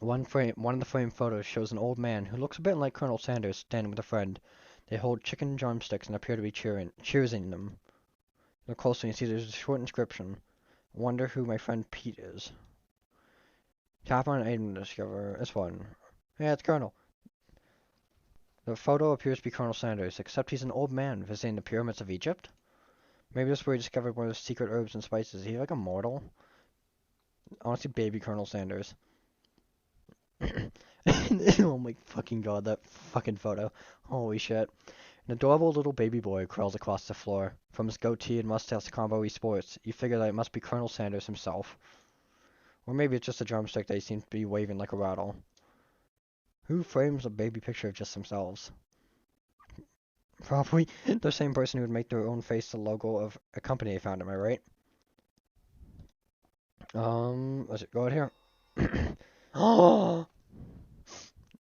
One of the framed photos shows an old man who looks a bit like Colonel Sanders standing with a friend. They hold chicken drumsticks and appear to be cheersing them. Look closely and see there's a short inscription. Wonder who my friend Pete is. Tap on an item to discover this one. Yeah, it's Colonel. The photo appears to be Colonel Sanders, except he's an old man visiting the pyramids of Egypt. Maybe this is where he discovered one of the secret herbs and spices. Is he like immortal? I want to see baby Colonel Sanders. Oh my fucking god, that fucking photo. Holy shit. An adorable little baby boy crawls across the floor. From his goatee and mustache combo he sports, you figure that it must be Colonel Sanders himself. Or maybe it's just a drumstick that he seems to be waving like a rattle. Who frames a baby picture of just themselves? Probably the same person who would make their own face the logo of a company they found, am I right? Let's go out here. Oh!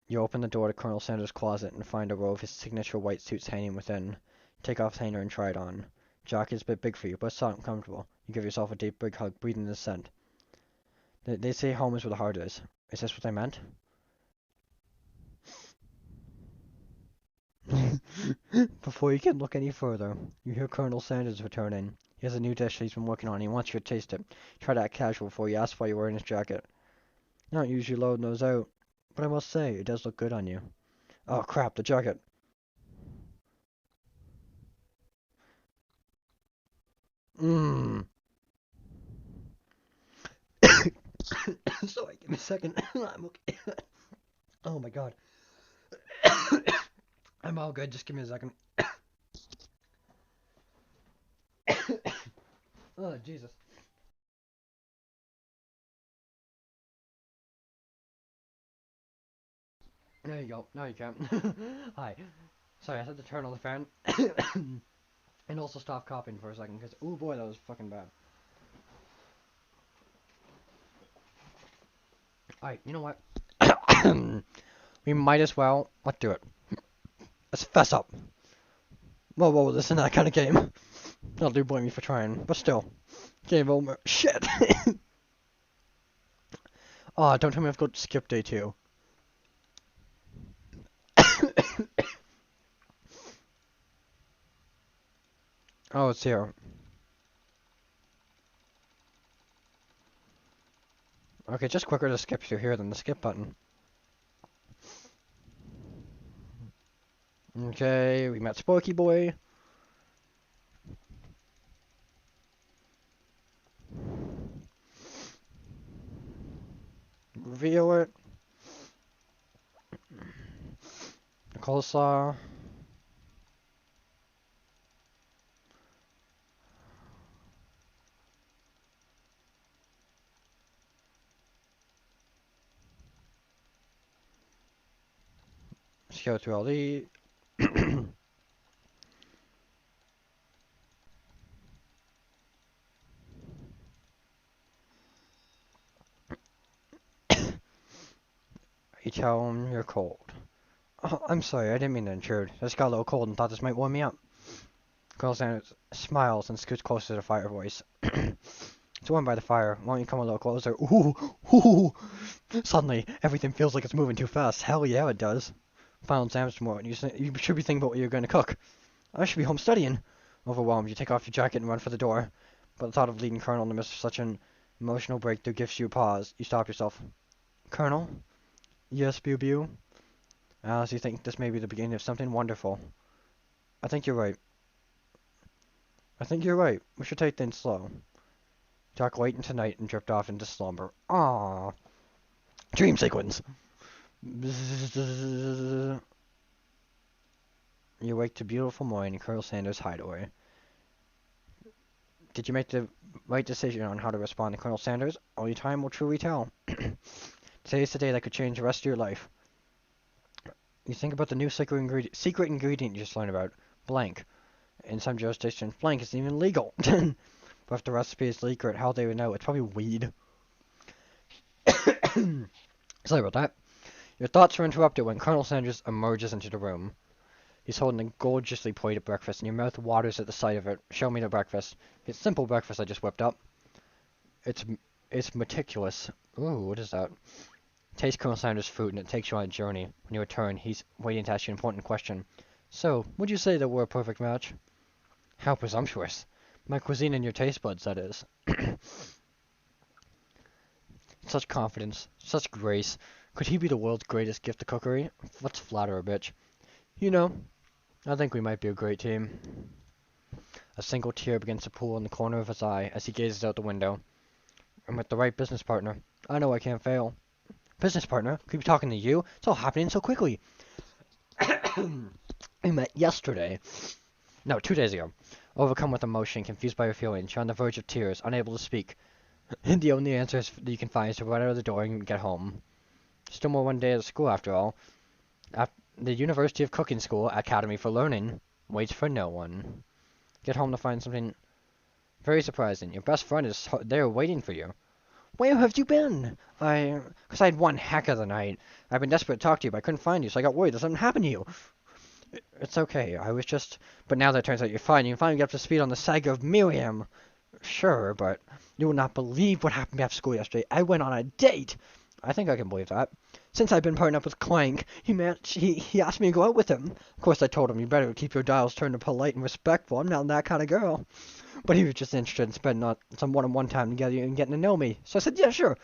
You open the door to Colonel Sanders' closet and find a row of his signature white suits hanging within. Take off the hanger and try it on. Jacket's a bit big for you, but it's not uncomfortable. You give yourself a deep, big hug, breathing the scent. They say home is where the heart is. Is this what I meant? Before you can look any further, you hear Colonel Sanders returning. He has a new dish he's been working on. He wants you to taste it. Try to act casual before you ask why you're wearing his jacket. I don't usually load those out, but I must say, it does look good on you. Oh crap, the jacket. Mmm. Sorry, give me a second. I'm okay. Oh my god. I'm all good, just give me a second. Oh, Jesus. There you go. Now you can. Hi. Sorry, I had to turn on the fan. And also stop coughing for a second, because, oh boy, that was fucking bad. Alright, you know what? We might as well. Let's do it. Let's fess up. Whoa, this isn't that kind of game. I'll do blame me for trying, but still. Game over. Shit! Aw, don't tell me I've got to skip day 2. Oh, it's here. Okay, just quicker to skip through here than the skip button. Okay, we met Sporky Boy. Reveal it. The coleslaw. Let's go through all these. You tell him you're cold. Oh, I'm sorry, I didn't mean to intrude. I just got a little cold and thought this might warm me up. Colonel Sanders smiles and scoots closer to the fire voice. It's warm by the fire. Why don't you come a little closer? Ooh. Suddenly, everything feels like it's moving too fast. Hell yeah, it does. Final exams tomorrow, and you should be thinking about what you're going to cook. I should be home studying. Overwhelmed, you take off your jacket and run for the door. But the thought of leading Colonel in the midst of such an emotional breakthrough gives you a pause. You stop yourself. Colonel? Yes, Bew. Alice, you think this may be the beginning of something wonderful. I think you're right. We should take things slow. Talk late into night and drift off into slumber. Ah, dream sequence. You wake to beautiful morning in Colonel Sanders' hideaway. Did you make the right decision on how to respond to Colonel Sanders? Only time will truly tell. Today's the day that could change the rest of your life. You think about the new secret ingredient you just learned about. Blank. In some jurisdictions, blank isn't even legal. But if the recipe is secret, how they would know? It's probably weed. Sorry about that. Your thoughts are interrupted when Colonel Sanders emerges into the room. He's holding a gorgeously plated breakfast, and your mouth waters at the sight of it. Show me the breakfast. It's simple breakfast I just whipped up. It's meticulous. Ooh, what is that? Taste Colonel Sanders' food, and it takes you on a journey. When you return, he's waiting to ask you an important question. So, would you say that we're a perfect match? How presumptuous. My cuisine and your taste buds, that is. Such confidence, such grace. Could he be the world's greatest gift to cookery? Let's flatter a bitch. You know, I think we might be a great team. A single tear begins to pool in the corner of his eye as he gazes out the window. I'm with the right business partner. I know I can't fail. Business partner? Could be talking to you? It's all happening so quickly. We met yesterday. No, 2 days ago. Overcome with emotion, confused by your feelings, you're on the verge of tears, unable to speak. And the only answer that you can find is to run out of the door and get home. Still more one day at school, after all. The University of Cooking School Academy for Learning waits for no one. Get home to find something very surprising. Your best friend is there waiting for you. Where have you been? Because I had one heck of the night. I've been desperate to talk to you, but I couldn't find you, so I got worried that something happened to you. It's okay, I was just... But now that it turns out you're fine, you can finally get up to speed on the saga of Miriam. Sure, but you will not believe what happened after school yesterday. I went on a date. I think I can believe that. Since I've been partnered up with Clank, he asked me to go out with him. Of course, I told him you better keep your dials turned to polite and respectful. I'm not that kind of girl. But he was just interested in spending some one-on-one time together and getting to know me. So I said, yeah, sure.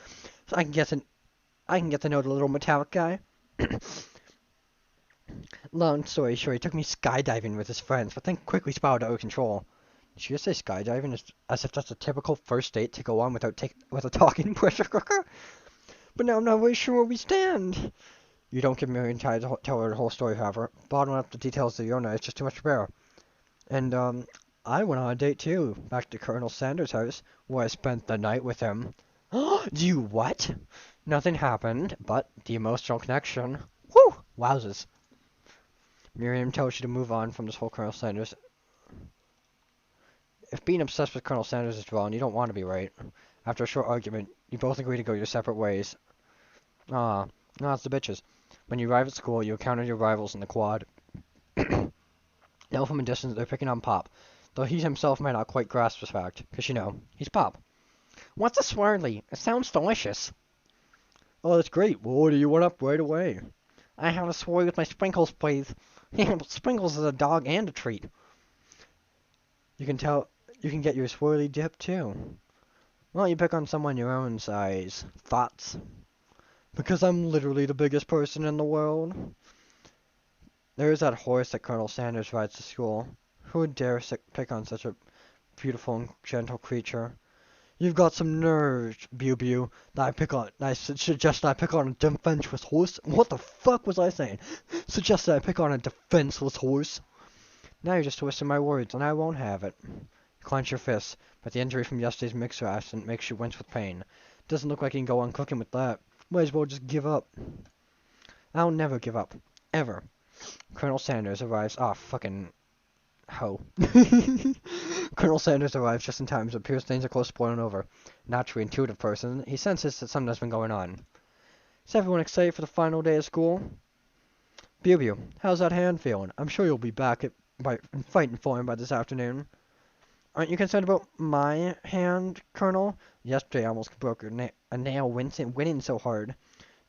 So I can get to know the little metallic guy. Long story short, he took me skydiving with his friends, but then quickly spiraled out of control. Did you just say skydiving as if that's a typical first date to go on with a talking pressure cooker? But now I'm not really sure where we stand. You don't give me any time to tell her the whole story, however. Bottling up the details of your night is just too much to bear. And, I went on a date too, back to Colonel Sanders' house, where I spent the night with him. You what? Nothing happened, but the emotional connection. Whew! Wowzers. Miriam tells you to move on from this whole Colonel Sanders. If being obsessed with Colonel Sanders is wrong, you don't want to be right. After a short argument, you both agree to go your separate ways. Ah, no, it's the bitches. When you arrive at school, you encounter your rivals in the quad. Know from a distance they're picking on Pop, though he himself may not quite grasp this fact, because you know, he's Pop. What's a swirly? It sounds delicious. Oh, that's great. Well, what do you want up right away? I have a swirly with my sprinkles, please. Sprinkles is a dog and a treat. You can tell, you can get your swirly dip too. Why don't you pick on someone your own size? Thoughts? Because I'm literally the biggest person in the world. There is that horse that Colonel Sanders rides to school. Who would dare pick on such a beautiful and gentle creature? You've got some nerve, Bew, that I suggest I pick on a defenseless horse. What the fuck was I saying? Suggest that I pick on a defenseless horse. Now you're just twisting my words, and I won't have it. You clench your fists, but the injury from yesterday's mixer accident makes you wince with pain. Doesn't look like you can go on cooking with that. Might as well just give up. I'll never give up. Ever. Colonel Sanders arrives. Ah, fucking ho. Colonel Sanders arrives just in time as it appears things are close to boiling over. Naturally intuitive person, he senses that something has been going on. Is everyone excited for the final day of school? Bew, how's that hand feeling? I'm sure you'll be back fighting for him by this afternoon. Aren't you concerned about my hand, Colonel? Yesterday I almost broke a nail winning so hard.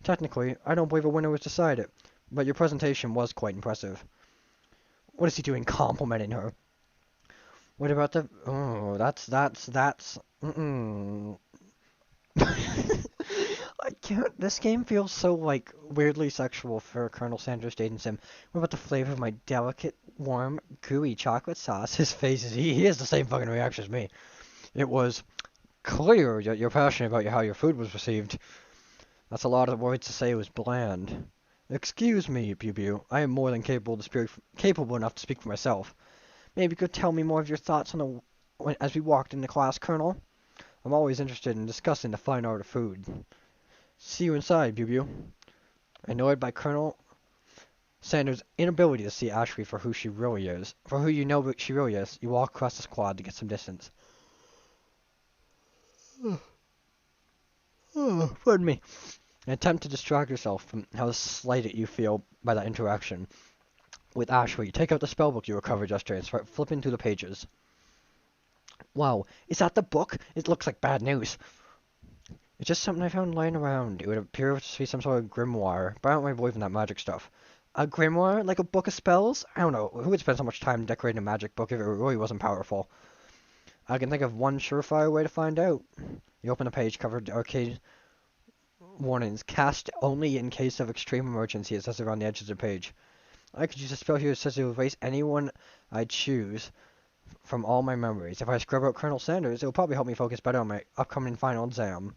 Technically, I don't believe a winner was decided, but your presentation was quite impressive. What is he doing complimenting her? What about the... Oh, that's... I can't... This game feels so, like, weirdly sexual for Colonel Sanders dating sim. What about the flavor of my delicate, warm, gooey chocolate sauce? His face is... He has the same fucking reaction as me. It was clear that you're passionate about how your food was received. That's a lot of words to say it was bland. Excuse me, Bew. I am more than capable enough to speak for myself. Maybe you could tell me more of your thoughts on as we walked into class, Colonel? I'm always interested in discussing the fine art of food. See you inside, Bew. Annoyed by Colonel Sanders' inability to see Ashley for who she really is, for who you know she really is, you walk across the squad to get some distance. Pardon me. An attempt to distract yourself from how slighted you feel by that interaction. With Ashley, you take out the spellbook you recovered yesterday and start flipping through the pages. Wow, is that the book? It looks like bad news. It's just something I found lying around. It would appear to be some sort of grimoire, but I don't really believe in that magic stuff. A grimoire? Like a book of spells? I don't know. Who would spend so much time decorating a magic book if it really wasn't powerful? I can think of one surefire way to find out. You open a page covered arcade warnings. Cast only in case of extreme emergency, it says around the edges of the page. I could use a spell here that says to erase anyone I choose from all my memories. If I scrub out Colonel Sanders, it will probably help me focus better on my upcoming final exam.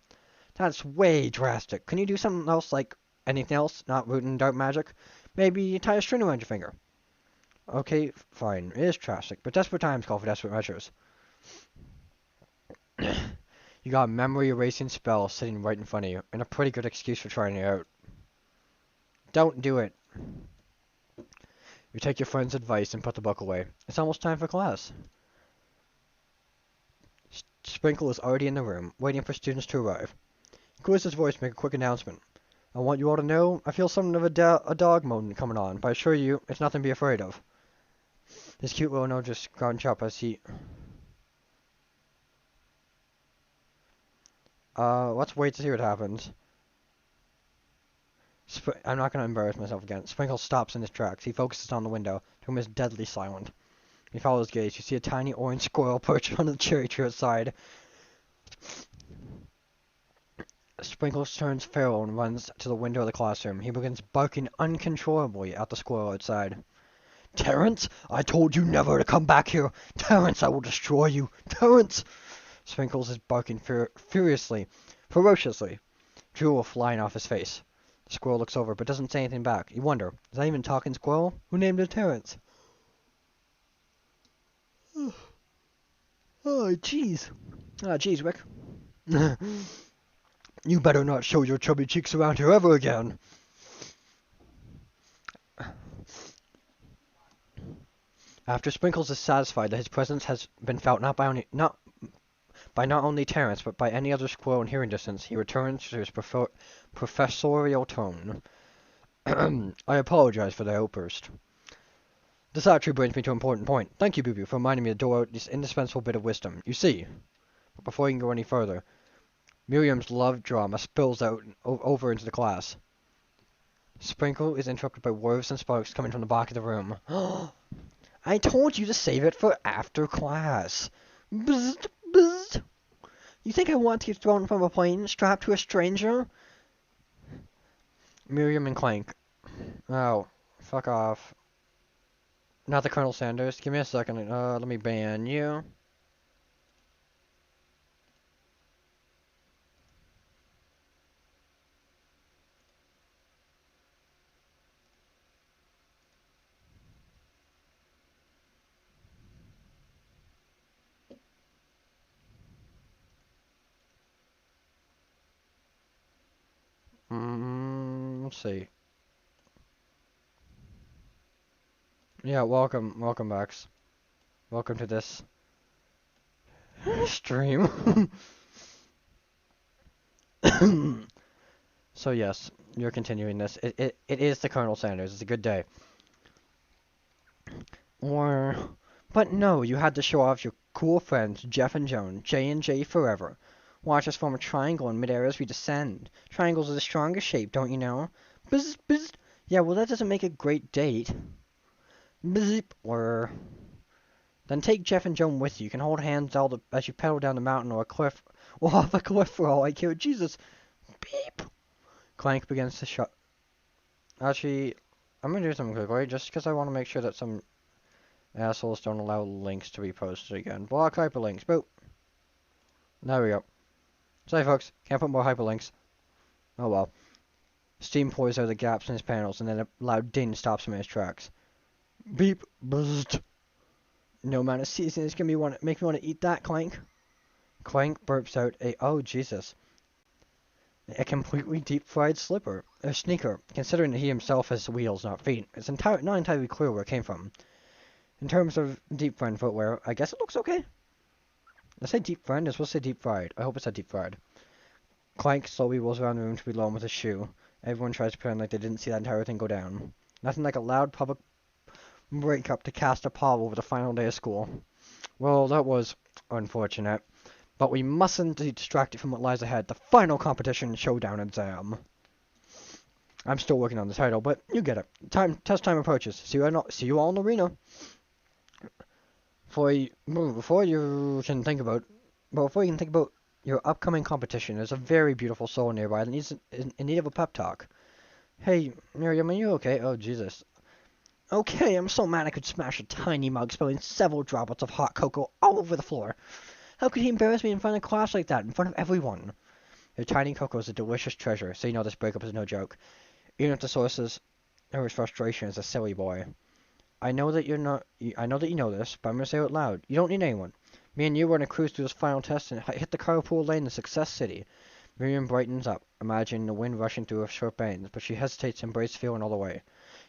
That's way drastic. Can you do something else, like anything else, not root and dark magic? Maybe tie a string around your finger. Okay, fine. It is drastic, but desperate times call for desperate measures. You got a memory erasing spell sitting right in front of you, and a pretty good excuse for trying it out. Don't do it. You take your friend's advice and put the book away. It's almost time for class. Sprinkle is already in the room, waiting for students to arrive. He clears his voice to make a quick announcement. I want you all to know, I feel something of a dog moment coming on, but I assure you, it's nothing to be afraid of. His cute little nose just scrunch up as he... let's wait to see what happens. I'm not going to embarrass myself again. Sprinkle stops in his tracks. He focuses on the window. The room is deadly silent. You follow his gaze. You see a tiny orange squirrel perched on the cherry tree outside. Sprinkle turns feral and runs to the window of the classroom. He begins barking uncontrollably at the squirrel outside. Terrence, I told you never to come back here. Terrence, I will destroy you. Terrence! Sprinkles is barking ferociously. Drool flying off his face. The squirrel looks over, but doesn't say anything back. You wonder, is that even talking squirrel? Who named it Terrence? Oh, jeez. Ah, jeez, Rick. You better not show your chubby cheeks around here ever again. After Sprinkles is satisfied that his presence has been felt not by not only Terence, but by any other squirrel in hearing distance, he returns to his professorial tone. I apologize for the outburst. This actually brings me to an important point. Thank you, Boo-Boo, for reminding me to dole out this indispensable bit of wisdom. You see, but before you can go any further, Miriam's love drama spills out over into the class. Sprinkle is interrupted by words and sparks coming from the back of the room. I told you to save it for after class. Bzzzt, bzzzt. You think I want to get thrown from a plane strapped to a stranger? Miriam and Clank. Oh, fuck off. Not the Colonel Sanders. Give me a second. Let me ban you. Let's see. Yeah, welcome, Max. Welcome to this stream. So yes, you're continuing this. It is the Colonel Sanders. It's a good day. But no, you had to show off your cool friends Jeff and Joan, J and J forever. Watch us form a triangle in midair as we descend. Triangles are the strongest shape, don't you know? Bzz, bzz. Yeah, well that doesn't make a great date. Bzz, Then take Jeff and Joan with you. You can hold hands as you pedal down the mountain or a cliff, or off a cliff for all I care. Jesus. Beep. Clank begins to shut. Actually, I'm gonna do something quickly, just because I want to make sure that some assholes don't allow links to be posted again. Block hyperlinks. Boop. There we go. Sorry, folks. Can't put more hyperlinks. Oh well. Steam pours out of the gaps in his panels, and then a loud ding stops him in his tracks. Beep. Buzzed. No amount of seasoning is gonna make me want to eat that, Clank. Clank burps out oh Jesus. A completely deep-fried sneaker. Considering that he himself has wheels, not feet, it's not entirely clear where it came from. In terms of deep-fried footwear, I guess it looks okay. I say deep-fried, as well say deep-fried. I hope it's a deep-fried. Clank slowly rolls around the room to be alone with his shoe. Everyone tries to pretend like they didn't see that entire thing go down. Nothing like a loud public breakup to cast a pall over the final day of school. Well, that was unfortunate. But we mustn't be distracted from what lies ahead. The final competition showdown exam. I'm still working on the title, but you get it. Test time approaches. See you all in the arena. Before you can think about your upcoming competition, there's a very beautiful soul nearby that needs in need of a pep talk. Hey, Miriam, are you okay? Oh, Jesus. Okay, I'm so mad I could smash a tiny mug, spilling several droplets of hot cocoa all over the floor. How could he embarrass me in front of class like that, in front of everyone? Your tiny cocoa is a delicious treasure, so you know this breakup is no joke. Even if the sources of his frustration is a silly boy. I know that you know this, but I'm gonna say it out loud. You don't need anyone. Me and you were on a cruise through this final test and hit the carpool lane in Success City. Miriam brightens up, imagining the wind rushing through her short bangs, but she hesitates to embrace feeling all the way.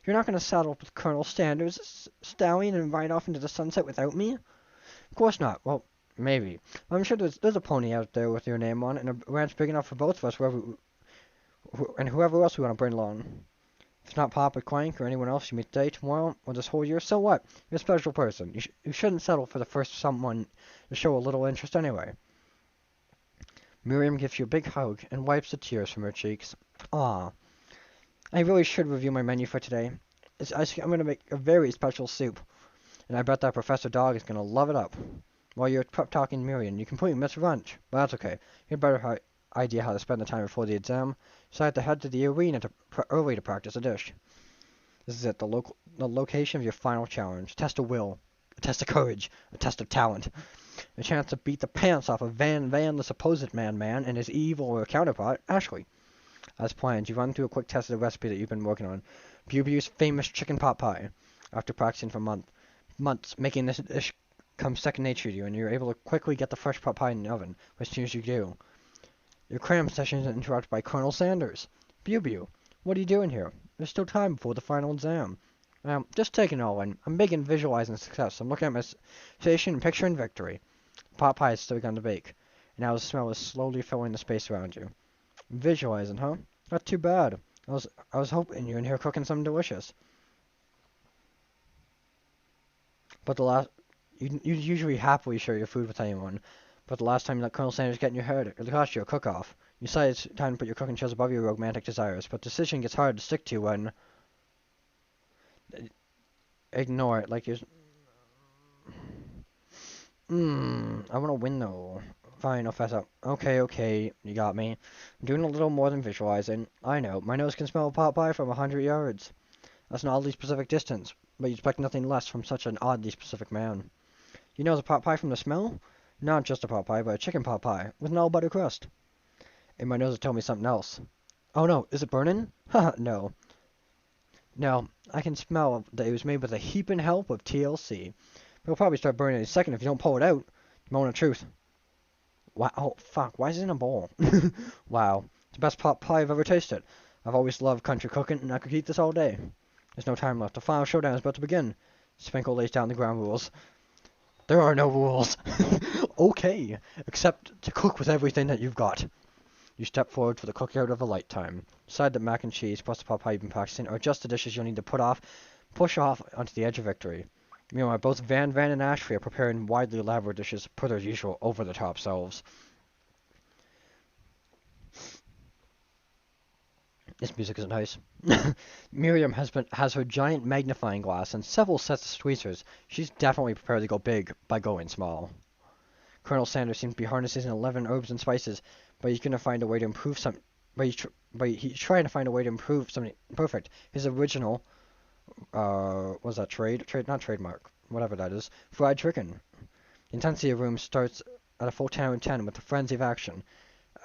You're not gonna saddle up with Colonel Sanders, Stallion, and ride off into the sunset without me? Of course not. Well, maybe. I'm sure there's a pony out there with your name on it, and a ranch big enough for both of us, whoever else we want to bring along. If it's not Papa Clank or anyone else you meet today, tomorrow, or this whole year, so what? You're a special person. You shouldn't settle for the first someone to show a little interest anyway. Miriam gives you a big hug and wipes the tears from her cheeks. Ah, I really should review my menu for today. I'm going to make a very special soup, and I bet that Professor Dog is going to love it up. While you're prep talking Miriam, you completely miss lunch, but that's okay. You had a better idea how to spend the time before the exam. Decide to head to the arena early to practice a dish. This is it, the location of your final challenge. A test of will, a test of courage, a test of talent. A chance to beat the pants off of Van, the supposed man, and his evil counterpart, Ashley. As planned, you run through a quick test of the recipe that you've been working on. Bubu's famous chicken pot pie. After practicing for months, making this dish comes second nature to you, and you're able to quickly get the fresh pot pie in the oven as soon as you do. Your cram session is interrupted by Colonel Sanders. Bu, what are you doing here? There's still time before the final exam. Just taking it all in. I'm big in visualizing success. I'm looking at my station and picturing victory. Pot pie is still begun to bake. and now the smell is slowly filling the space around you. Visualizing, huh? Not too bad. I was hoping you're in here cooking something delicious. But the last you usually happily share your food with anyone, but the last time you let Colonel Sanders get in your head, it cost you a cook-off. You decided it's time to put your cooking skills above your romantic desires, but the decision gets hard to stick to when ignore it like you're. I want to win though. Fine, I'll fess up. Okay, you got me. I'm doing a little more than visualizing. I know, my nose can smell pot pie from 100 yards. That's an oddly specific distance, but you expect nothing less from such an oddly specific man. You know the pot pie from the smell? Not just a pot pie, but a chicken pot pie, with an all butter crust. And my nose will tell me something else. Oh no, is it burning? Haha, no. No, I can smell that it was made with a heaping help of TLC. But it'll probably start burning in a second if you don't pull it out. Moment of truth. Wow, oh fuck, why is it in a bowl? Wow, it's the best pot pie I've ever tasted. I've always loved country cooking, and I could eat this all day. There's no time left. The final showdown is about to begin. Sprinkle lays down the ground rules. There are no rules. Okay, except to cook with everything that you've got. You step forward for the cookout of a lifetime. Decide that mac and cheese plus the pot pie you've been practicing are just the dishes you'll need to push off onto the edge of victory. Meanwhile, both Van and Ashley are preparing widely elaborate dishes per their usual over-the-top selves. This music is nice. Miriam has her giant magnifying glass and several sets of tweezers. She's definitely prepared to go big by going small. Colonel Sanders seems to be harnessing 11 herbs and spices, but he's gonna find a way to improve some. But he's trying to find a way to improve something perfect. His original, was that not trademark, whatever that is, fried chicken. The intensity of the room starts at a full 10 out of 10 with a frenzy of action.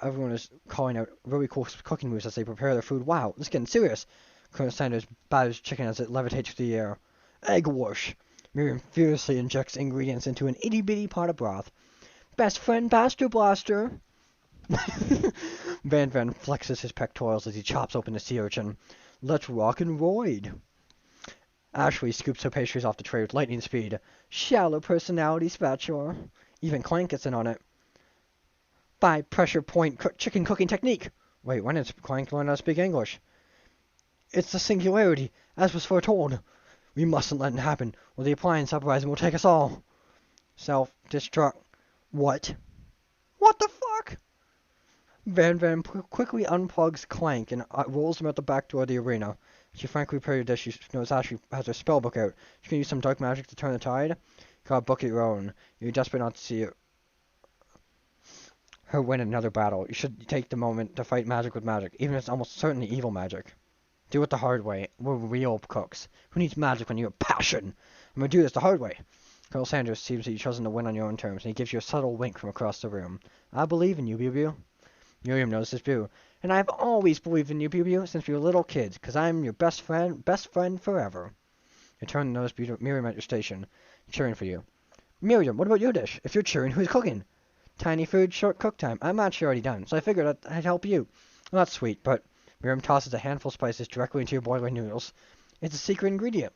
Everyone is calling out really cool cooking moves as they prepare their food. Wow, this is getting serious. Colonel Sanders batters chicken as it levitates through the air. Egg wash. Miriam furiously injects ingredients into an itty-bitty pot of broth. Best friend Baster Blaster. Van flexes his pectorals as he chops open the sea urchin. Let's rock and roid. Ashley scoops her pastries off the tray with lightning speed. Shallow personality spatula. Even Clank gets in on it. By pressure point chicken cooking technique. Wait, when did Clank learn how to speak English? It's the singularity, as was foretold. We mustn't let it happen, or the appliance uprising will take us all. Self-destruct. What? What the fuck? Van quickly unplugs Clank and rolls him out the back door of the arena. She frankly prepared her dish. She knows Ashley has her spell book out. She can use some dark magic to turn the tide. Gotta book it your own. You're desperate not to see her win another battle. You should take the moment to fight magic with magic, even if it's almost certainly evil magic. Do it the hard way. We're real cooks. Who needs magic when you have passion? I'm gonna do this the hard way. Colonel Sanders seems that you've chosen to win on your own terms, and he gives you a subtle wink from across the room. I believe in you, Bew. Miriam knows this too. And I've always believed in you, Bew, since we were little kids, 'cause I'm your best friend forever. You turn and notice Miriam at your station, cheering for you. Miriam, what about your dish? If you're cheering, who's cooking? Tiny food, short cook time. I'm actually already done, so I figured I'd help you. Well, that's sweet, but Miriam tosses a handful of spices directly into your boiling noodles. It's a secret ingredient.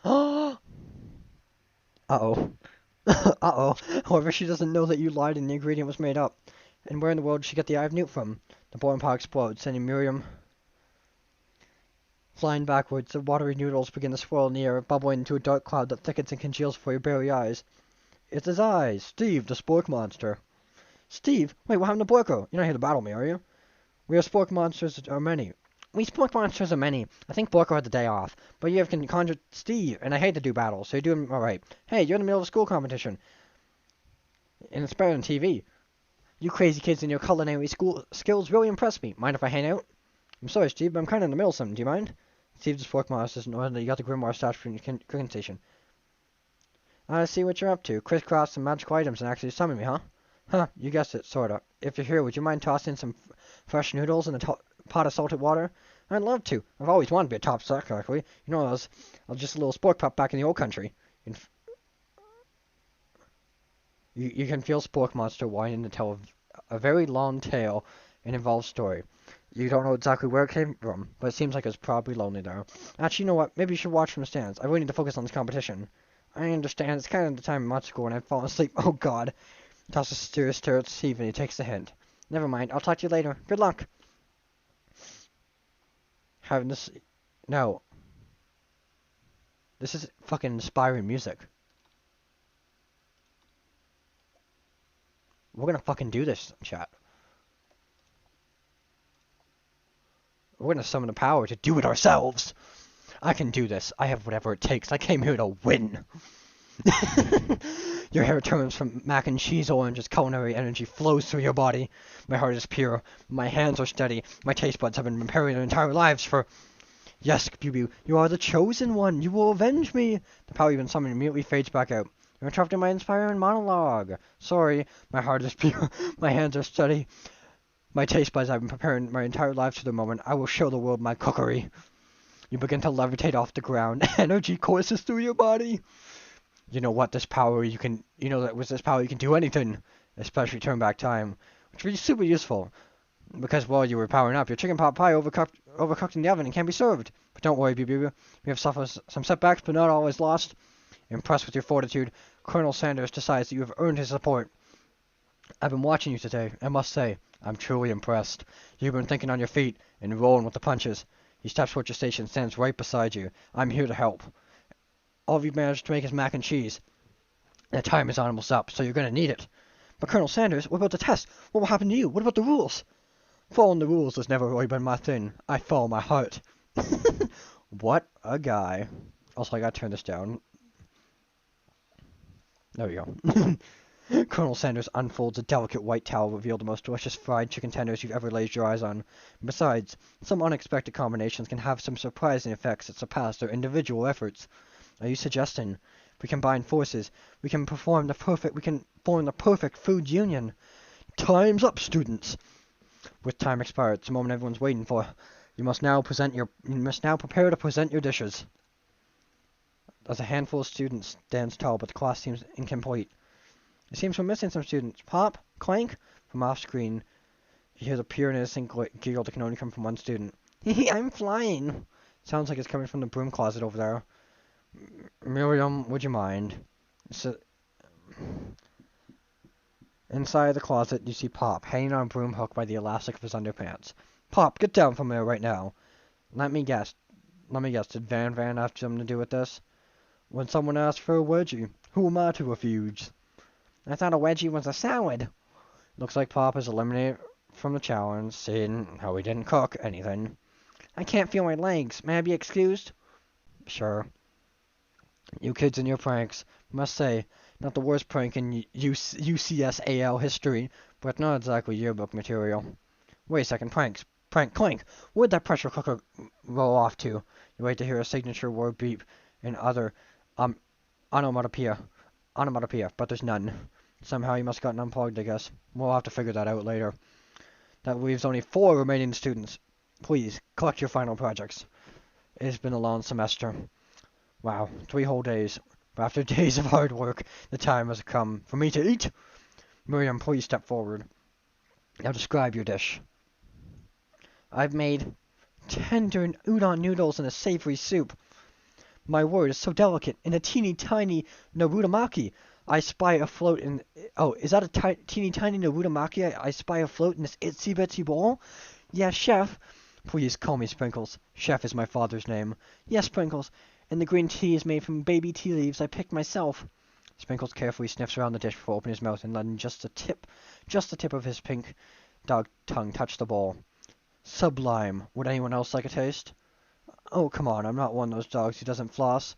Uh-oh. Uh-oh. However, she doesn't know that you lied and the ingredient was made up. And where in the world did she get the eye of Newt from? The boiling pot explodes, sending Miriam flying backwards. The watery noodles begin to swirl in the air, bubbling into a dark cloud that thickens and congeals before your very eyes. It's his eyes, Steve, the spork monster. Steve? Wait, what happened to Borko? You're not here to battle me, are you? We are spork monsters are many. We spork monsters are many. I think Borko had the day off, but you can conjure Steve, and I hate to do battle, so you're doing alright. Hey, you're in the middle of a school competition. And it's better than TV. You crazy kids and your culinary school skills really impress me. Mind if I hang out? I'm sorry, Steve, but I'm kind of in the middle of something. Do you mind? Steve, the spork monster, doesn't know that you got the grimoire stashed from your cooking station. I see what you're up to. Crisscross some magical items and actually summon me, huh? Huh, you guessed it, sorta. If you're here, would you mind tossing some fresh noodles in a pot of salted water? I'd love to. I've always wanted to be a top stock, actually. You know, I was just a little spork pup back in the old country. You can feel Spork Monster whining to tell a very long tale and involved story. You don't know exactly where it came from, but it seems like it's probably lonely there. Actually, you know what? Maybe you should watch from the stands. I really need to focus on this competition. I understand. It's kind of the time in mod school and I've fallen asleep. Oh, God. Tosses steers towards Steve and he takes the hint. Never mind, I'll talk to you later. Good luck. Having this... No. This is fucking inspiring music. We're gonna fucking do this, chat. We're gonna summon the power to do it ourselves. I can do this. I have whatever it takes. I came here to win. Your hair turns from mac and cheese orange as culinary energy flows through your body. My heart is pure. My hands are steady. My taste buds have been preparing their entire lives for... Yes, Bubu, you are the chosen one. You will avenge me. The power you've been summoned immediately fades back out. You're interrupting my inspiring monologue. Sorry. My heart is pure. My hands are steady. My taste buds have been preparing my entire lives for the moment. I will show the world my cookery. You begin to levitate off the ground. Energy courses through your body. You know what? This power you can... You know that with this power you can do anything. Especially turn back time. Which is super useful. Because while you were powering up, your chicken pot pie overcooked in the oven and can't be served. But don't worry, BB. We have suffered some setbacks, but not always lost. Impressed with your fortitude, Colonel Sanders decides that you have earned his support. I've been watching you today. I must say, I'm truly impressed. You've been thinking on your feet and rolling with the punches. He steps towards your station and stands right beside you. I'm here to help. All you've managed to make is mac and cheese. The time is almost up, so you're going to need it. But Colonel Sanders, what about the test? What will happen to you? What about the rules? Following the rules has never really been my thing. I follow my heart. What a guy. Also, I gotta turn this down. There we go. Colonel Sanders unfolds a delicate white towel revealed the most delicious fried chicken tenders you've ever laid your eyes on. Besides, some unexpected combinations can have some surprising effects that surpass their individual efforts. Are you suggesting we combine forces? We can form the perfect food union. Time's up, students. With time expired, it's the moment everyone's waiting for. You must now prepare to present your dishes. As a handful of students stands tall, but the class seems incomplete. It seems we're missing some students. Pop, clank, from off screen. You hear the pure and innocent giggle that can only come from one student. I'm flying. Sounds like it's coming from the broom closet over there. Miriam, would you mind? Inside the closet, you see Pop, hanging on a broom hook by the elastic of his underpants. Pop, get down from there right now. Let me guess. Did Van have something to do with this? When someone asked for a wedgie, who am I to refuse? I thought a wedgie was a salad. Looks like Pop is eliminated from the challenge, seeing how he didn't cook anything. I can't feel my legs. May I be excused? Sure. You kids and your pranks. Must say, not the worst prank in UCSAL history, but not exactly yearbook material. Wait a second, prank, clank. Where'd that pressure cooker roll off to? You wait to hear a signature word beep and other, onomatopoeia, but there's none. Somehow you must have gotten unplugged, I guess. We'll have to figure that out later. That leaves only 4 remaining students. Please, collect your final projects. It has been a long semester. Wow, 3 whole days. But after days of hard work, the time has come for me to eat. Miriam, please step forward. Now describe your dish. I've made tender udon noodles in a savory soup. My word is so delicate. In a teeny tiny narutomaki, I spy afloat in... Oh, is that a teeny tiny narutomaki I spy afloat in this itsy bitsy bowl? Yes, chef. Please call me Sprinkles. Chef is my father's name. Yes, Sprinkles. And the green tea is made from baby tea leaves I picked myself. Sprinkles carefully sniffs around the dish before opening his mouth and letting just the tip of his pink dog tongue touch the bowl. Sublime. Would anyone else like a taste? Oh, come on, I'm not one of those dogs who doesn't floss.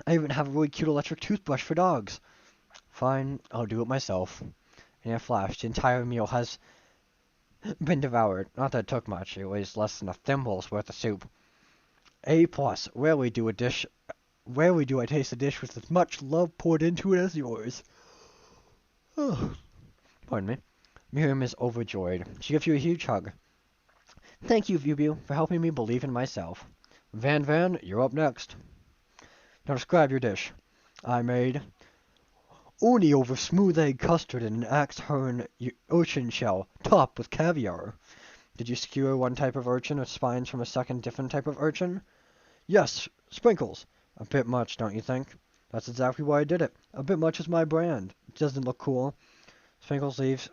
I even have a really cute electric toothbrush for dogs. Fine, I'll do it myself. In a flash, the entire meal has been devoured. Not that it took much, it was less than a thimble's worth of soup. A+, rarely do I taste a dish with as much love poured into it as yours. Oh, pardon me. Miriam is overjoyed. She gives you a huge hug. Thank you, Vubu, for helping me believe in myself. Van, you're up next. Now describe your dish. I made uni over smooth egg custard in an axe-horn urchin shell, topped with caviar. Did you skewer one type of urchin with spines from a second different type of urchin? Yes, Sprinkles. A bit much, don't you think? That's exactly why I did it. A bit much is my brand. It doesn't look cool. Sprinkles leaves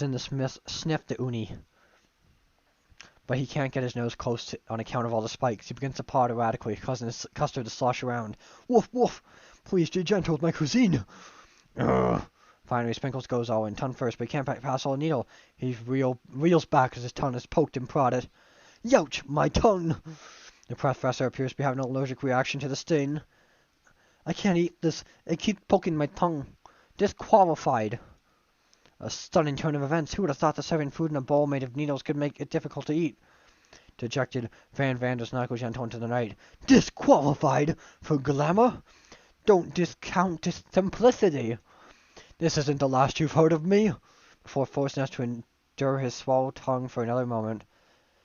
in the Smith sniff the uni, but he can't get his nose close on account of all the spikes. He begins to paw erratically, causing his custard to slosh around. Woof, woof! Please be gentle with my cuisine! Ugh. Finally, Sprinkles goes all in, tongue first, but he can't pass all the needle. He reels back as his tongue is poked and prodded. Youch! My tongue! The professor appears to be having an allergic reaction to the sting. I can't eat this. It keeps poking my tongue. Disqualified. A stunning turn of events. Who would have thought that serving food in a bowl made of needles could make it difficult to eat? Dejected, Van does not go gentle into the night. Disqualified? For glamour? Don't discount simplicity. This isn't the last you've heard of me. Before forcing us to endure his swallowed tongue for another moment,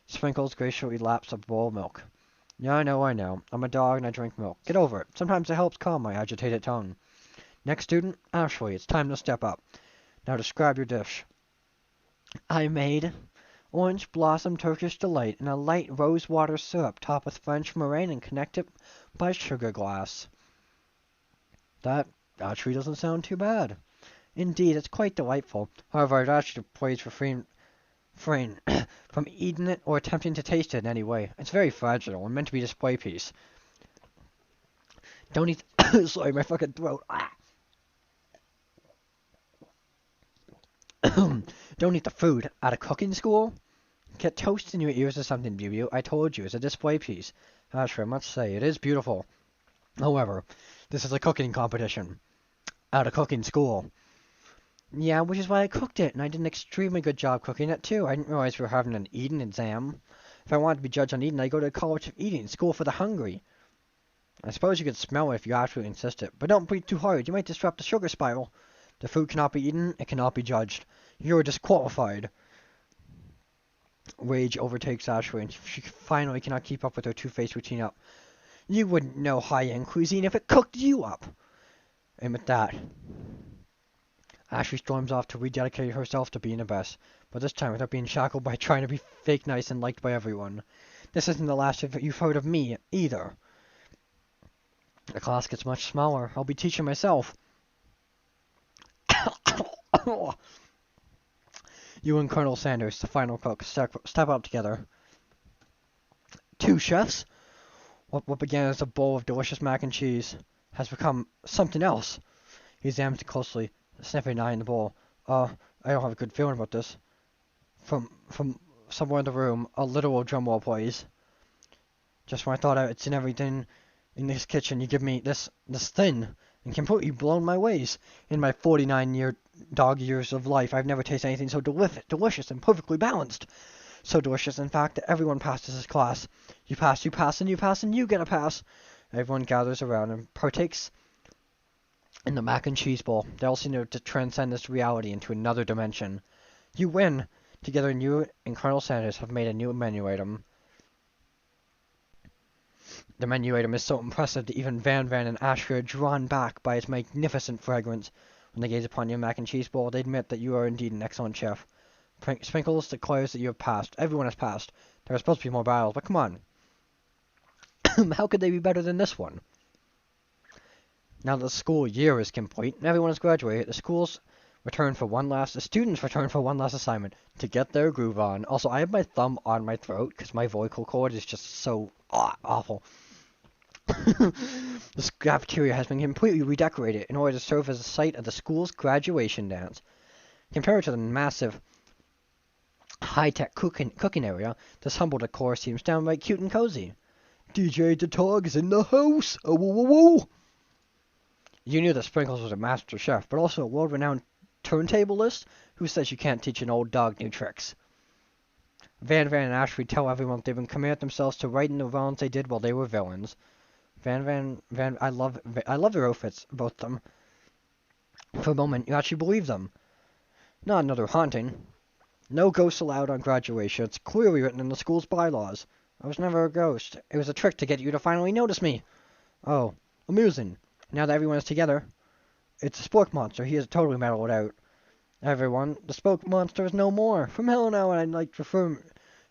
Sprinkles graciously laps a bowl of milk. Yeah, I know. I'm a dog and I drink milk. Get over it. Sometimes it helps calm my agitated tongue. Next student, Ashley, it's time to step up. Now describe your dish. I made orange blossom Turkish delight in a light rose water syrup topped with French meringue and connected by sugar glass. That actually doesn't sound too bad. Indeed, it's quite delightful. However, I'd ask you to please refrain from eating it or attempting to taste it in any way. It's very fragile and meant to be a display piece. Don't eat... Sorry, my fucking throat. Don't eat the food at a cooking school? Get toast in your ears or something, Beauty. I told you, it's a display piece. Asher, I must say, it is beautiful. However, this is a cooking competition. At a cooking school. Yeah, which is why I cooked it, and I did an extremely good job cooking it, too. I didn't realize we were having an eating exam. If I wanted to be judged on eating, I'd go to the College of Eating, School for the Hungry. I suppose you could smell it if you absolutely insisted, but don't breathe too hard. You might disrupt the sugar spiral. The food cannot be eaten, it cannot be judged. You're disqualified. Rage overtakes Ashley, and she finally cannot keep up with her two-faced routine up. You wouldn't know high-end cuisine if it cooked you up. And with that, Ashley storms off to rededicate herself to being the best, but this time without being shackled by trying to be fake nice and liked by everyone. This isn't the last you've heard of me, either. The class gets much smaller. I'll be teaching myself. You and Colonel Sanders, the final cook, step up together. Two chefs? What began as a bowl of delicious mac and cheese has become something else. He examines it closely, sniffing an eye in the bowl. I don't have a good feeling about this. From somewhere in the room, a literal drum roll plays. Just when I thought I'd seen everything in this kitchen, you give me this thing, and completely blown my ways. In my 49 dog years of life, I've never tasted anything so delicious and perfectly balanced. So delicious, in fact, that everyone passes this class. You pass, and you pass, and you get a pass. Everyone gathers around and partakes in the mac and cheese bowl. They all seem to transcend this reality into another dimension. You win! Together, you and Colonel Sanders have made a new menu item. The menu item is so impressive that even Van and Asher are drawn back by its magnificent fragrance. When they gaze upon your mac and cheese bowl, they admit that you are indeed an excellent chef. Sprinkles declares that you have passed. Everyone has passed. There are supposed to be more battles, but come on. How could they be better than this one? Now that the school year is complete and everyone has graduated, the students return for one last assignment to get their groove on. Also, I have my thumb on my throat because my vocal cord is just so awful. The cafeteria has been completely redecorated in order to serve as a site of the school's graduation dance. Compared to the massive high-tech cooking area, this humble decor seems downright cute and cozy. DJ Detog is in the house! Oh, woo, woo, woo. You knew that Sprinkles was a master chef, but also a world-renowned turntablist? Who says you can't teach an old dog new tricks? Van and Ashley tell everyone they've been committed themselves to righting the wrongs they did while they were villains. Van, I love their outfits, both of them. For a moment, you actually believe them. Not another haunting. No ghosts allowed on graduation. It's clearly written in the school's bylaws. I was never a ghost. It was a trick to get you to finally notice me. Oh, amusing. Now that everyone is together, it's a spook monster. He is totally mellowed out. Everyone, the spook monster is no more. From hell now, and I'd like to refer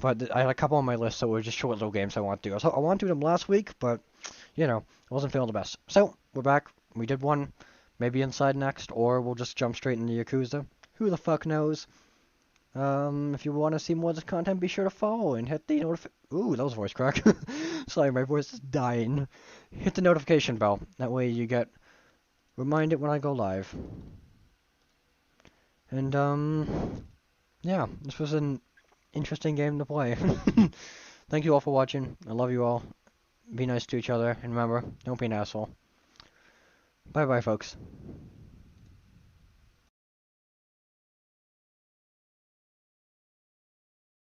But I had a couple on my list, so it was just short little games I want to do. So I wanted to do them last week, but you know, I wasn't feeling the best. So we're back. We did one. Maybe Inside next, or we'll just jump straight into Yakuza. Who the fuck knows? If you want to see more of this content, be sure to follow and hit the Ooh, that was a voice crack. Sorry, my voice is dying. Hit the notification bell. That way you get reminded when I go live. And, yeah, this was an interesting game to play. Thank you all for watching. I love you all. Be nice to each other, and remember, don't be an asshole. Bye bye, folks.